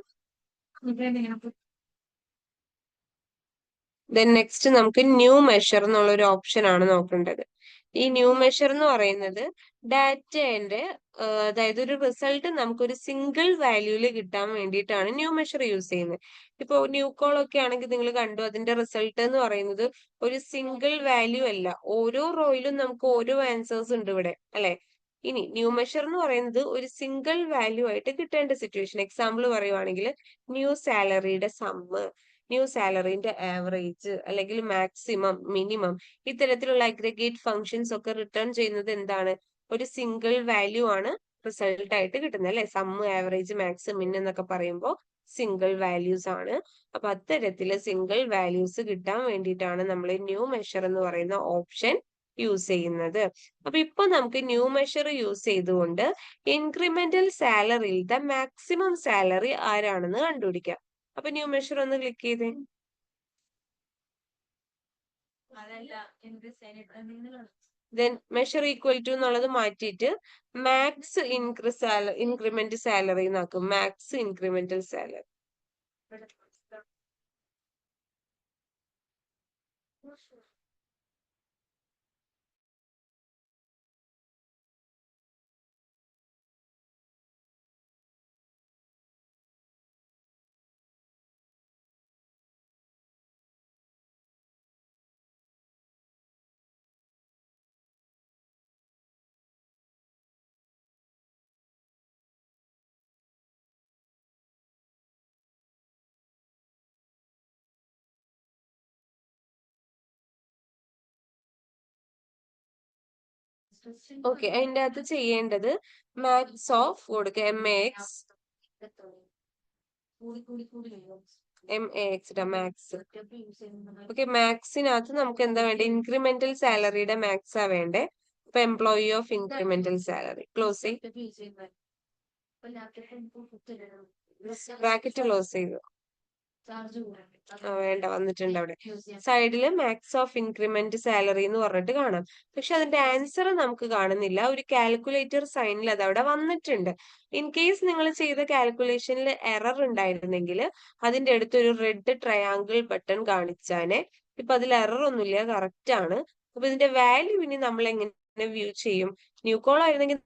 ദെൻ നെക്സ്റ്റ് നമുക്ക് ന്യൂ മെഷർ എന്നുള്ള ഒരു ഓപ്ഷൻ ആണ് നോക്കേണ്ടത്. ഈ ന്യൂ മെഷർ എന്ന് പറയുന്നത് ഡാറ്റേന്റെ അതായത് ഒരു റിസൾട്ട് നമുക്കൊരു സിംഗിൾ വാല്യൂല് കിട്ടാൻ വേണ്ടിയിട്ടാണ് ന്യൂ മെഷർ യൂസ് ചെയ്യുന്നത്. ഇപ്പൊ ന്യൂ കോൾ ഒക്കെ ആണെങ്കിൽ നിങ്ങൾ കണ്ടു അതിന്റെ റിസൾട്ട് എന്ന് പറയുന്നത് ഒരു സിംഗിൾ വാല്യൂ അല്ല, ഓരോ റോയിലും നമുക്ക് ഓരോ ആൻസേഴ്സ് ഉണ്ട് ഇവിടെ അല്ലെ. ഇനി ന്യൂ മെഷർ എന്ന് പറയുന്നത് ഒരു സിംഗിൾ വാല്യൂ ആയിട്ട് കിട്ടേണ്ട സിറ്റുവേഷൻ. എക്സാമ്പിൾ പറയുവാണെങ്കിൽ ന്യൂ സാലറിയുടെ സമ്മ്, ന്യൂ സാലറിന്റെ ആവറേജ് അല്ലെങ്കിൽ മാക്സിമം മിനിമം, ഇത്തരത്തിലുള്ള അഗ്രിഗേറ്റ് ഫങ്ഷൻസ് ഒക്കെ റിട്ടേൺ ചെയ്യുന്നത് എന്താണ്? ഒരു സിംഗിൾ വാല്യൂ ആണ് റിസൾട്ട് ആയിട്ട് കിട്ടുന്നത് അല്ലെ. സമ്മ്, ആവറേജ്, മാക്സ്, മിൻ എന്നൊക്കെ പറയുമ്പോൾ സിംഗിൾ വാല്യൂസ് ആണ്. അപ്പൊ അത്തരത്തില് സിംഗിൾ വാല്യൂസ് കിട്ടാൻ വേണ്ടിയിട്ടാണ് നമ്മൾ ന്യൂ മെഷർ എന്ന് പറയുന്ന ഓപ്ഷൻ യൂസ് ചെയ്യുന്നത്. അപ്പൊ ഇപ്പൊ നമുക്ക് ന്യൂ മെഷർ യൂസ് ചെയ്തുകൊണ്ട് ഇൻക്രിമെന്റൽ സാലറിയിലത്തെ മാക്സിമം സാലറി ആരാണെന്ന് കണ്ടുപിടിക്കാം. അപ്പൊ ന്യൂ മെഷർ ഒന്ന് ക്ലിക്ക് ചെയ്തേ. ദെൻ മെഷർ ഈക്വൽ ടു എന്നുള്ളത് മാറ്റിയിട്ട് മാക്സ് ഇൻക്രിമെന്റ് സാലറി എന്നാക്കും. Max incremental salary. ഓക്കെ, അതിന്റെ അകത്ത് ചെയ്യേണ്ടത് മാത്സ് ഓഫ് കൊടുക്കുക, MAX മാത്സ്. ഓക്കെ, മാത്സിനകത്ത് നമുക്ക് എന്താ വേണ്ടേ, ഇൻക്രിമെന്റൽ സാലറിയുടെ മാത്സ് ആ വേണ്ടേ. ഇപ്പൊ employee of incremental salary close ചെയ്ത് ബ്രാക്കറ്റ് ക്ലോസ് ചെയ്തു. വേണ്ട, വന്നിട്ടുണ്ട് അവിടെ സൈഡില് മാക്സ് ഓഫ് ഇൻക്രിമെന്റ് സാലറി എന്ന് പറഞ്ഞിട്ട് കാണാം. പക്ഷെ അതിന്റെ ആൻസർ നമുക്ക് കാണുന്നില്ല. ഒരു കാൽക്കുലേറ്റർ സൈനിൽ അത് അവിടെ വന്നിട്ടുണ്ട്. ഇൻ കേസ് നിങ്ങൾ ചെയ്ത കാൽക്കുലേഷനിൽ എറർ ഉണ്ടായിരുന്നെങ്കിൽ അതിന്റെ അടുത്ത് ഒരു റെഡ് ട്രയാങ്കിൾ ബട്ടൺ കാണിച്ചാനെ. ഇപ്പൊ അതിൽ എറർ ഒന്നുമില്ല, കറക്റ്റ് ആണ്. അപ്പൊ ഇതിന്റെ വാല്യൂ ഇനി നമ്മൾ എങ്ങനെ വ്യൂ ചെയ്യും? ന്യൂ കോൾ ആയിരുന്നെങ്കിൽ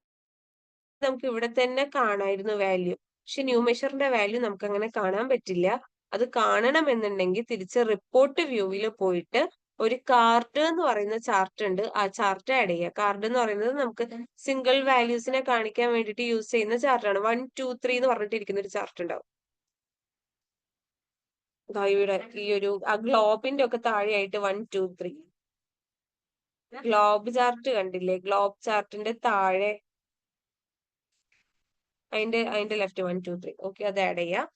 നമുക്ക് ഇവിടെ തന്നെ കാണായിരുന്നു വാല്യൂ. പക്ഷെ ന്യൂ മെഷറിന്റെ വാല്യൂ നമുക്ക് അങ്ങനെ കാണാൻ പറ്റില്ല. അത് കാണണമെന്നുണ്ടെങ്കിൽ തിരിച്ച് റിപ്പോർട്ട് വ്യൂവിൽ പോയിട്ട് ഒരു കാർഡ് എന്ന് പറയുന്ന ചാർട്ട് ഉണ്ട്, ആ ചാർട്ട് ആഡ് ചെയ്യുക. കാർഡ് എന്ന് പറയുന്നത് നമുക്ക് സിംഗിൾ വാല്യൂസിനെ കാണിക്കാൻ വേണ്ടിയിട്ട് യൂസ് ചെയ്യുന്ന ചാർട്ടാണ്. 1 2 3 എന്ന് പറഞ്ഞിട്ടിരിക്കുന്ന ഒരു ചാർട്ട് ഉണ്ടാവും. ഇവിടെ ഈ ഒരു ആ ഗ്ലോബിന്റെ ഒക്കെ താഴെയായിട്ട് 1 2 3 ഗ്ലോബ് ചാർട്ട് കണ്ടില്ലേ? ഗ്ലോബ് ചാർട്ടിന്റെ താഴെ അതിന്റെ ലെഫ്റ്റ് 1 2 3. ഓക്കെ, അത് ആഡ് ചെയ്യാം.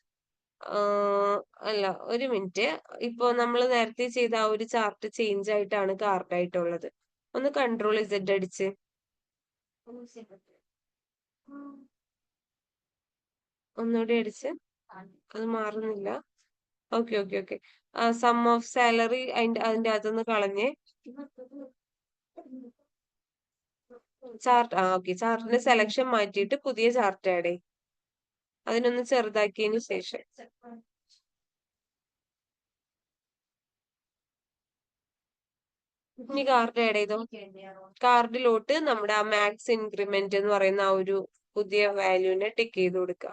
അല്ല, ഒരു മിനിറ്റ്. ഇപ്പൊ നമ്മൾ നേരത്തെ ചെയ്ത ആ ഒരു ചാർട്ട് ചേഞ്ച് ആയിട്ടാണ് കാർഡ് ആയിട്ടുള്ളത്. ഒന്ന് കൺട്രോൾ Z അടിച്ച് ഒന്നുകൂടി അടിച്ച്, അത് മാറുന്നില്ല. Okay okay okay. Sum of salary അതിന്റെ അകത്തുനിന്ന് കളഞ്ഞ് ചാർട്ട്. ഓക്കെ, ചാർട്ടിന്റെ സെലക്ഷൻ മാറ്റിയിട്ട് പുതിയ ചാർട്ട് ആഡ് ചെയ്യും. അതിനൊന്ന് ചെറുതാക്കിയതിന് ശേഷം ഇനി കാർഡ് ആഡ് ചെയ്തോ. കാർഡിലോട്ട് നമ്മുടെ ആ മാക്സ് ഇൻക്രിമെന്റ് എന്ന് പറയുന്ന ആ ഒരു പുതിയ വാല്യൂവിനെ ടിക്ക് ചെയ്ത് കൊടുക്കുക.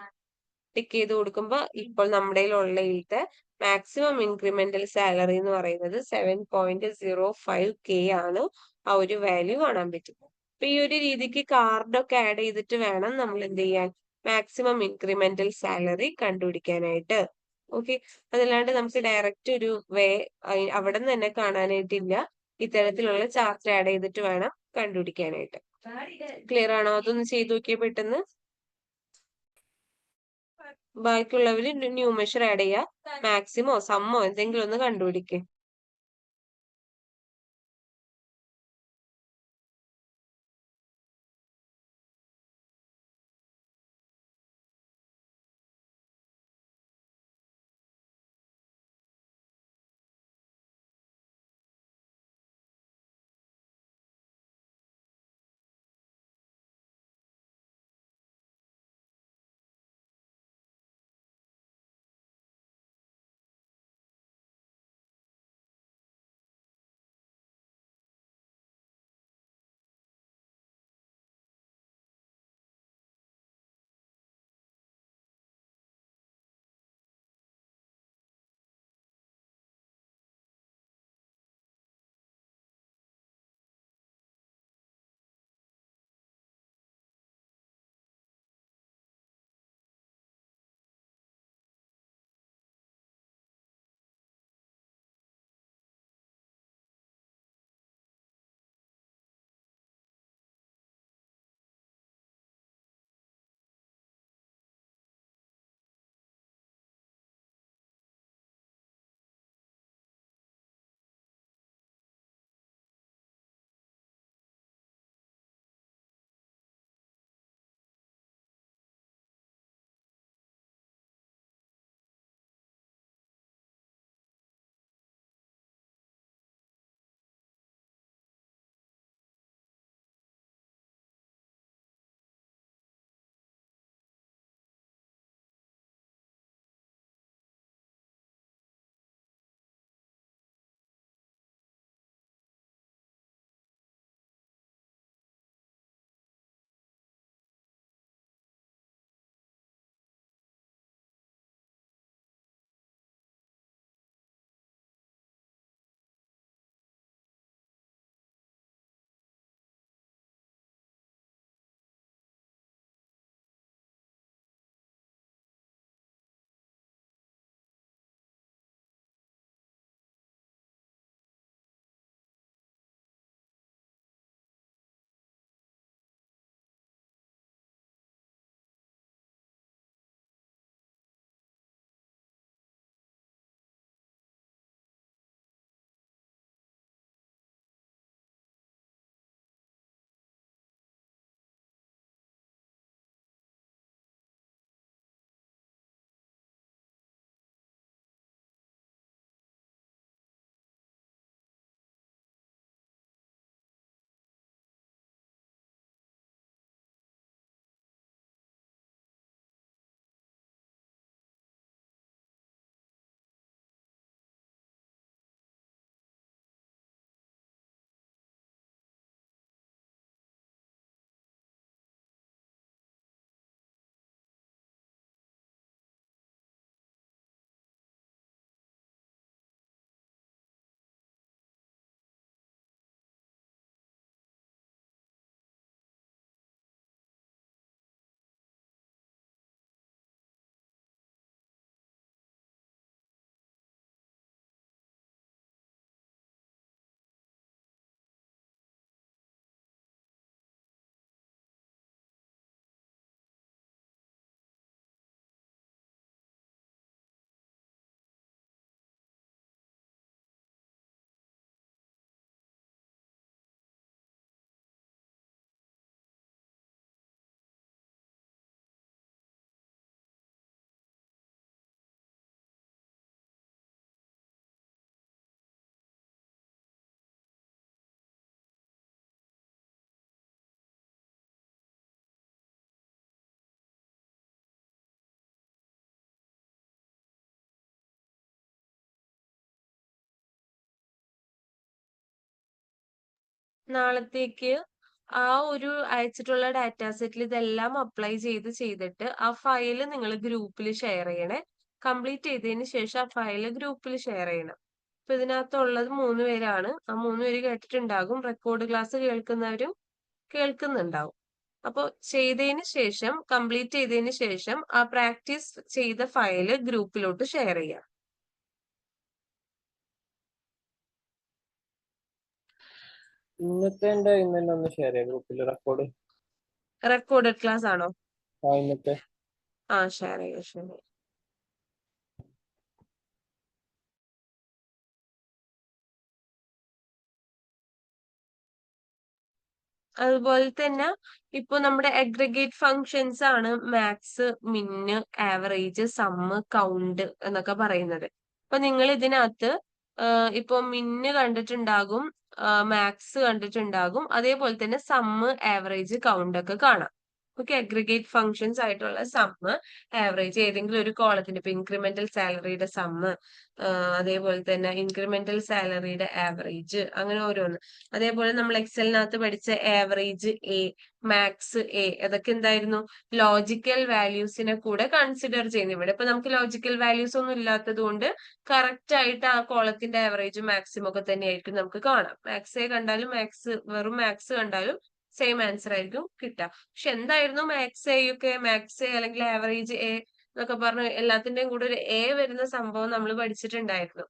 ടിക്ക് ചെയ്ത് കൊടുക്കുമ്പോ ഇപ്പോൾ നമ്മുടെ ഉള്ളതിലത്തെ മാക്സിമം ഇൻക്രിമെന്റൽ സാലറി എന്ന് പറയുന്നത് 7.05K ആണ്. ആ ഒരു വാല്യൂ കാണാൻ പറ്റും. അപ്പൊ ഈ ഒരു രീതിക്ക് കാർഡൊക്കെ ആഡ് ചെയ്തിട്ട് വേണം നമ്മൾ എന്ത് ചെയ്യാൻ, മാക്സിമം ഇൻക്രിമെന്റൽ സാലറി കണ്ടുപിടിക്കാനായിട്ട്. ഓക്കെ, അതല്ലാണ്ട് നമുക്ക് ഡയറക്റ്റ് ഒരു അവിടെ നിന്ന് തന്നെ കാണാനായിട്ടില്ല. ഇത്തരത്തിലുള്ള ചാർട്ട് ആഡ് ചെയ്തിട്ട് വേണം കണ്ടുപിടിക്കാനായിട്ട്. ക്ലിയർ ആണോ? അതൊന്ന് ചെയ്ത് നോക്കിയേ പെട്ടെന്ന്. ബാക്കിയുള്ളവര് ന്യൂ മെഷർ ആഡ് ചെയ്യുക, മാക്സിമോ സമ്മോ എന്തെങ്കിലും ഒന്ന് കണ്ടുപിടിക്കുക. നാളത്തേക്ക് ആ ഒരു അയച്ചിട്ടുള്ള ഡാറ്റാ സെറ്റിൽ ഇതെല്ലാം അപ്ലൈ ചെയ്തിട്ട് ആ ഫയല് നിങ്ങൾ ഗ്രൂപ്പിൽ ഷെയർ ചെയ്യണേ. കംപ്ലീറ്റ് ചെയ്തതിന് ശേഷം ആ ഫയല് ഗ്രൂപ്പിൽ ഷെയർ ചെയ്യണം. ഇപ്പൊ ഇതിനകത്തുള്ളത് 3 പേരാണ്. ആ 3 പേര് കേട്ടിട്ടുണ്ടാകും. റെക്കോർഡ് ക്ലാസ് കേൾക്കുന്നവരും കേൾക്കുന്നുണ്ടാവും. അപ്പൊ ചെയ്തതിന് ശേഷം കംപ്ലീറ്റ് ചെയ്തതിന് ശേഷം ആ പ്രാക്ടീസ് ചെയ്ത ഫയല് ഗ്രൂപ്പിലോട്ട് ഷെയർ ചെയ്യാം. ഇന്നത്തെ ഇന്ന് തന്നെ ഒന്ന് ഷെയർ ചെയ്യാം ഗ്രൂപ്പിൽ റെക്കോർഡ്. റെക്കോർഡഡ് ക്ലാസ് ആണോ? ഇന്നത്തെ ഷെയർ ചെയ്യാം. അതുപോലെ തന്നെ ഇപ്പൊ നമ്മുടെ അഗ്രിഗേറ്റ് ഫങ്ഷൻസ് ആണ് മാക്സ്, മിന്ന്, ആവറേജ്, സമ്മ്, കൗണ്ട് എന്നൊക്കെ പറയുന്നത്. അപ്പൊ നിങ്ങൾ ഇതിനകത്ത് ഇപ്പൊ മിന്ന് കണ്ടിട്ടുണ്ടാകും, മാക്സ് കണ്ടിട്ടുണ്ടാകും, അതേപോലെ തന്നെ സമ്മ്, ആവറേജ്, കൗണ്ട് ഒക്കെ കാണാം. ഓക്കെ, അഗ്രിഗേറ്റ് ഫങ്ഷൻസ് ആയിട്ടുള്ള സമ്മ്, ആവറേജ്, ഏതെങ്കിലും ഒരു കോളത്തിന്റെ ഇപ്പൊ ഇൻക്രിമെന്റൽ സാലറിയുടെ സമ്മ്, അതേപോലെ തന്നെ ഇൻക്രിമെന്റൽ സാലറിയുടെ ആവറേജ്, അങ്ങനെ ഓരോന്ന്. അതേപോലെ നമ്മൾ എക്സലിനകത്ത് പഠിച്ച ആവറേജ് എ, മാക്സ് എ, അതൊക്കെ എന്തായിരുന്നു? ലോജിക്കൽ വാല്യൂസിനെ കൂടെ കൺസിഡർ ചെയ്യുന്നു. ഇവിടെ ഇപ്പൊ നമുക്ക് ലോജിക്കൽ വാല്യൂസ് ഒന്നും ഇല്ലാത്തത് കൊണ്ട് കറക്റ്റ് ആയിട്ട് ആ കോളത്തിന്റെ ആവറേജും മാക്സിമം ഒക്കെ തന്നെയായിരിക്കും നമുക്ക് കാണാം. മാക്സ് എ കണ്ടാലും വെറും മാക്സ് കണ്ടാലും സെയിം ആൻസർ ആയിരിക്കും കിട്ടുക. പക്ഷെ എന്തായിരുന്നു മാക്സ് എ ഒക്കെ, മാക്സ് എ അല്ലെങ്കിൽ ആവറേജ് എ എന്നൊക്കെ പറഞ്ഞ് എല്ലാത്തിന്റെയും കൂടെ ഒരു എ വരുന്ന സംഭവം നമ്മൾ പഠിച്ചിട്ടുണ്ടായിരുന്നു.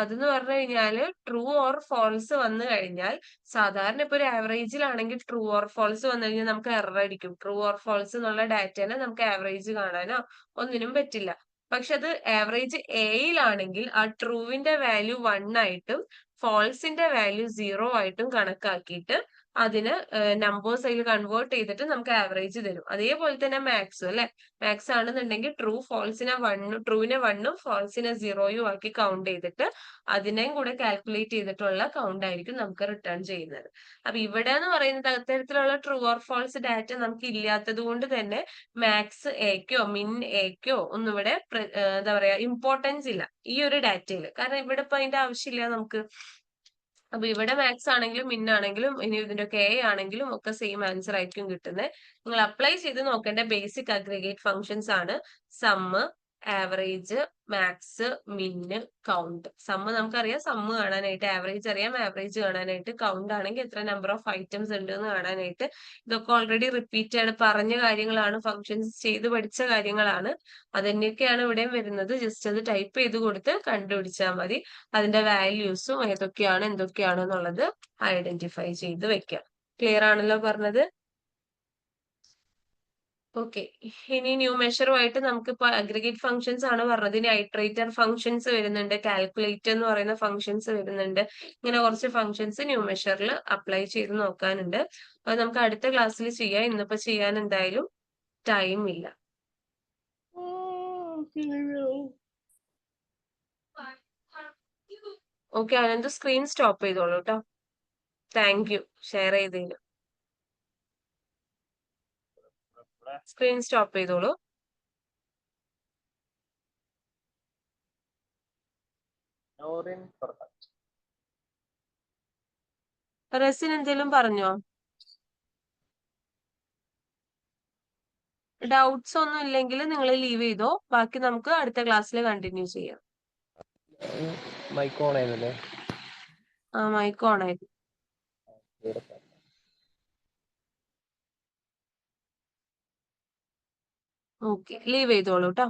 അതെന്ന് പറഞ്ഞു കഴിഞ്ഞാല് ട്രൂ ഓർ ഫോൾസ് വന്നു കഴിഞ്ഞാൽ, സാധാരണ ഇപ്പൊ ഒരു ആവറേജിലാണെങ്കിൽ ട്രൂ ഓർ ഫോൾസ് വന്നു കഴിഞ്ഞാൽ നമുക്ക് എറർ അടിക്കും. ട്രൂ ഓർ ഫോൾസ് എന്നുള്ള ഡാറ്റേനെ നമുക്ക് ആവറേജ് കാണാനോ ഒന്നിനും പറ്റില്ല. പക്ഷെ അത് ആവറേജ് എയിലാണെങ്കിൽ ആ ട്രൂവിന്റെ വാല്യൂ 1 ആയിട്ടും ഫോൾസിന്റെ വാല്യൂ 0 ആയിട്ടും കണക്കാക്കിയിട്ട് അതിന് നമ്പേഴ്സ് അതിൽ കൺവേർട്ട് ചെയ്തിട്ട് നമുക്ക് ആവറേജ് തരും. അതേപോലെ തന്നെ മാക്സ് അല്ലെ, മാക്സ് ആണെന്നുണ്ടെങ്കിൽ ട്രൂവിനെ 1ഉം ഫോൾസിനെ 0യും ആക്കി കൗണ്ട് ചെയ്തിട്ട് അതിനെയും കൂടെ കാൽക്കുലേറ്റ് ചെയ്തിട്ടുള്ള കൗണ്ട് ആയിരിക്കും നമുക്ക് റിട്ടേൺ ചെയ്യുന്നത്. അപ്പൊ ഇവിടെ എന്ന് പറയുന്നത് അത്തരത്തിലുള്ള ട്രൂ ഓർ ഫോൾസ് ഡാറ്റ നമുക്ക് ഇല്ലാത്തത് കൊണ്ട് തന്നെ മാക്സ് എക്കോ മിൻ എക്കോ ഒന്നും ഇവിടെ എന്താ പറയാ ഇമ്പോർട്ടൻസ് ഇല്ല ഈ ഒരു ഡാറ്റയിൽ. കാരണം ഇവിടെ ഇപ്പൊ അതിന്റെ ആവശ്യമില്ല നമുക്ക്. അപ്പൊ ഇവിടെ മാക്സ് ആണെങ്കിലും മിൻ ആണെങ്കിലും ഇനി ഇതിന്റെ കെ ആണെങ്കിലും ഒക്കെ സെയിം ആൻസർ ആയിരിക്കും കിട്ടുന്നത്. നിങ്ങൾ അപ്ലൈ ചെയ്ത് നോക്കേണ്ട ബേസിക് അഗ്രിഗേറ്റ് ഫങ്ഷൻസ് ആണ് sum, average, max, min, count. Sum നമുക്കറിയാം, സമ്മ് കാണാനായിട്ട്. ആവറേജ് അറിയാം, ആവറേജ് കാണാനായിട്ട്. കൗണ്ട് ആണെങ്കിൽ എത്ര നമ്പർ ഓഫ് ഐറ്റംസ് ഉണ്ട് എന്ന് കാണാനായിട്ട്. ഇതൊക്കെ ഓൾറെഡി റിപ്പീറ്റ് ആണ്, പറഞ്ഞ കാര്യങ്ങളാണ്, ഫങ്ഷൻസ് ചെയ്ത് പഠിച്ച കാര്യങ്ങളാണ്. അതന്നെയൊക്കെയാണ് ഇവിടെയും വരുന്നത്. ജസ്റ്റ് അത് ടൈപ്പ് ചെയ്ത് കൊടുത്ത് കണ്ടുപിടിച്ചാൽ മതി. അതിന്റെ വാല്യൂസും ഏതൊക്കെയാണ് എന്തൊക്കെയാണ് എന്നുള്ളത് ഐഡന്റിഫൈ ചെയ്ത് വെക്കാം. ക്ലിയർ ആണല്ലോ പറഞ്ഞത്? ഓക്കെ, ഇനി ന്യൂ മെഷറുമായിട്ട് നമുക്കിപ്പോ അഗ്രിഗേറ്റ് ഫങ്ഷൻസ് ആണ് പറഞ്ഞത്. ഇനി ഐട്രേറ്റർ ഫങ്ഷൻസ് വരുന്നുണ്ട്, കാൽക്കുലേറ്റർ എന്ന് പറയുന്ന ഫങ്ഷൻസ് വരുന്നുണ്ട്. ഇങ്ങനെ കുറച്ച് ഫങ്ഷൻസ് ന്യൂ മെഷറിൽ അപ്ലൈ ചെയ്ത് നോക്കാനുണ്ട്. അത് നമുക്ക് അടുത്ത ക്ലാസ്സിൽ ചെയ്യാം. ഇന്നിപ്പോ ചെയ്യാൻ എന്തായാലും ടൈം ഇല്ല. ഓക്കെ, അനന്ത് സ്ക്രീൻ സ്റ്റോപ്പ് ചെയ്തോളൂ കേട്ടോ. താങ്ക് യു ഷെയർ ചെയ്തതിന്. സ്ക്രീൻ സ്റ്റോപ്പ് ചെയ്തോളൂ. റസിൻ എന്തെങ്കിലും പറഞ്ഞോ? ഡൗട്ട്സ് ഒന്നും ഇല്ലെങ്കിൽ നിങ്ങൾ ലീവ് ചെയ്തോ. ബാക്കി നമുക്ക് അടുത്ത ക്ലാസ്സിൽ കണ്ടിന്യൂ ചെയ്യാം. മൈക്ക് ഓൺ ആയിരുന്നല്ലേ? മൈക്ക് ഓൺ ആയിരുന്നു. ഓക്കെ, ലീവ് ചെയ്തോളൂ കേട്ടോ.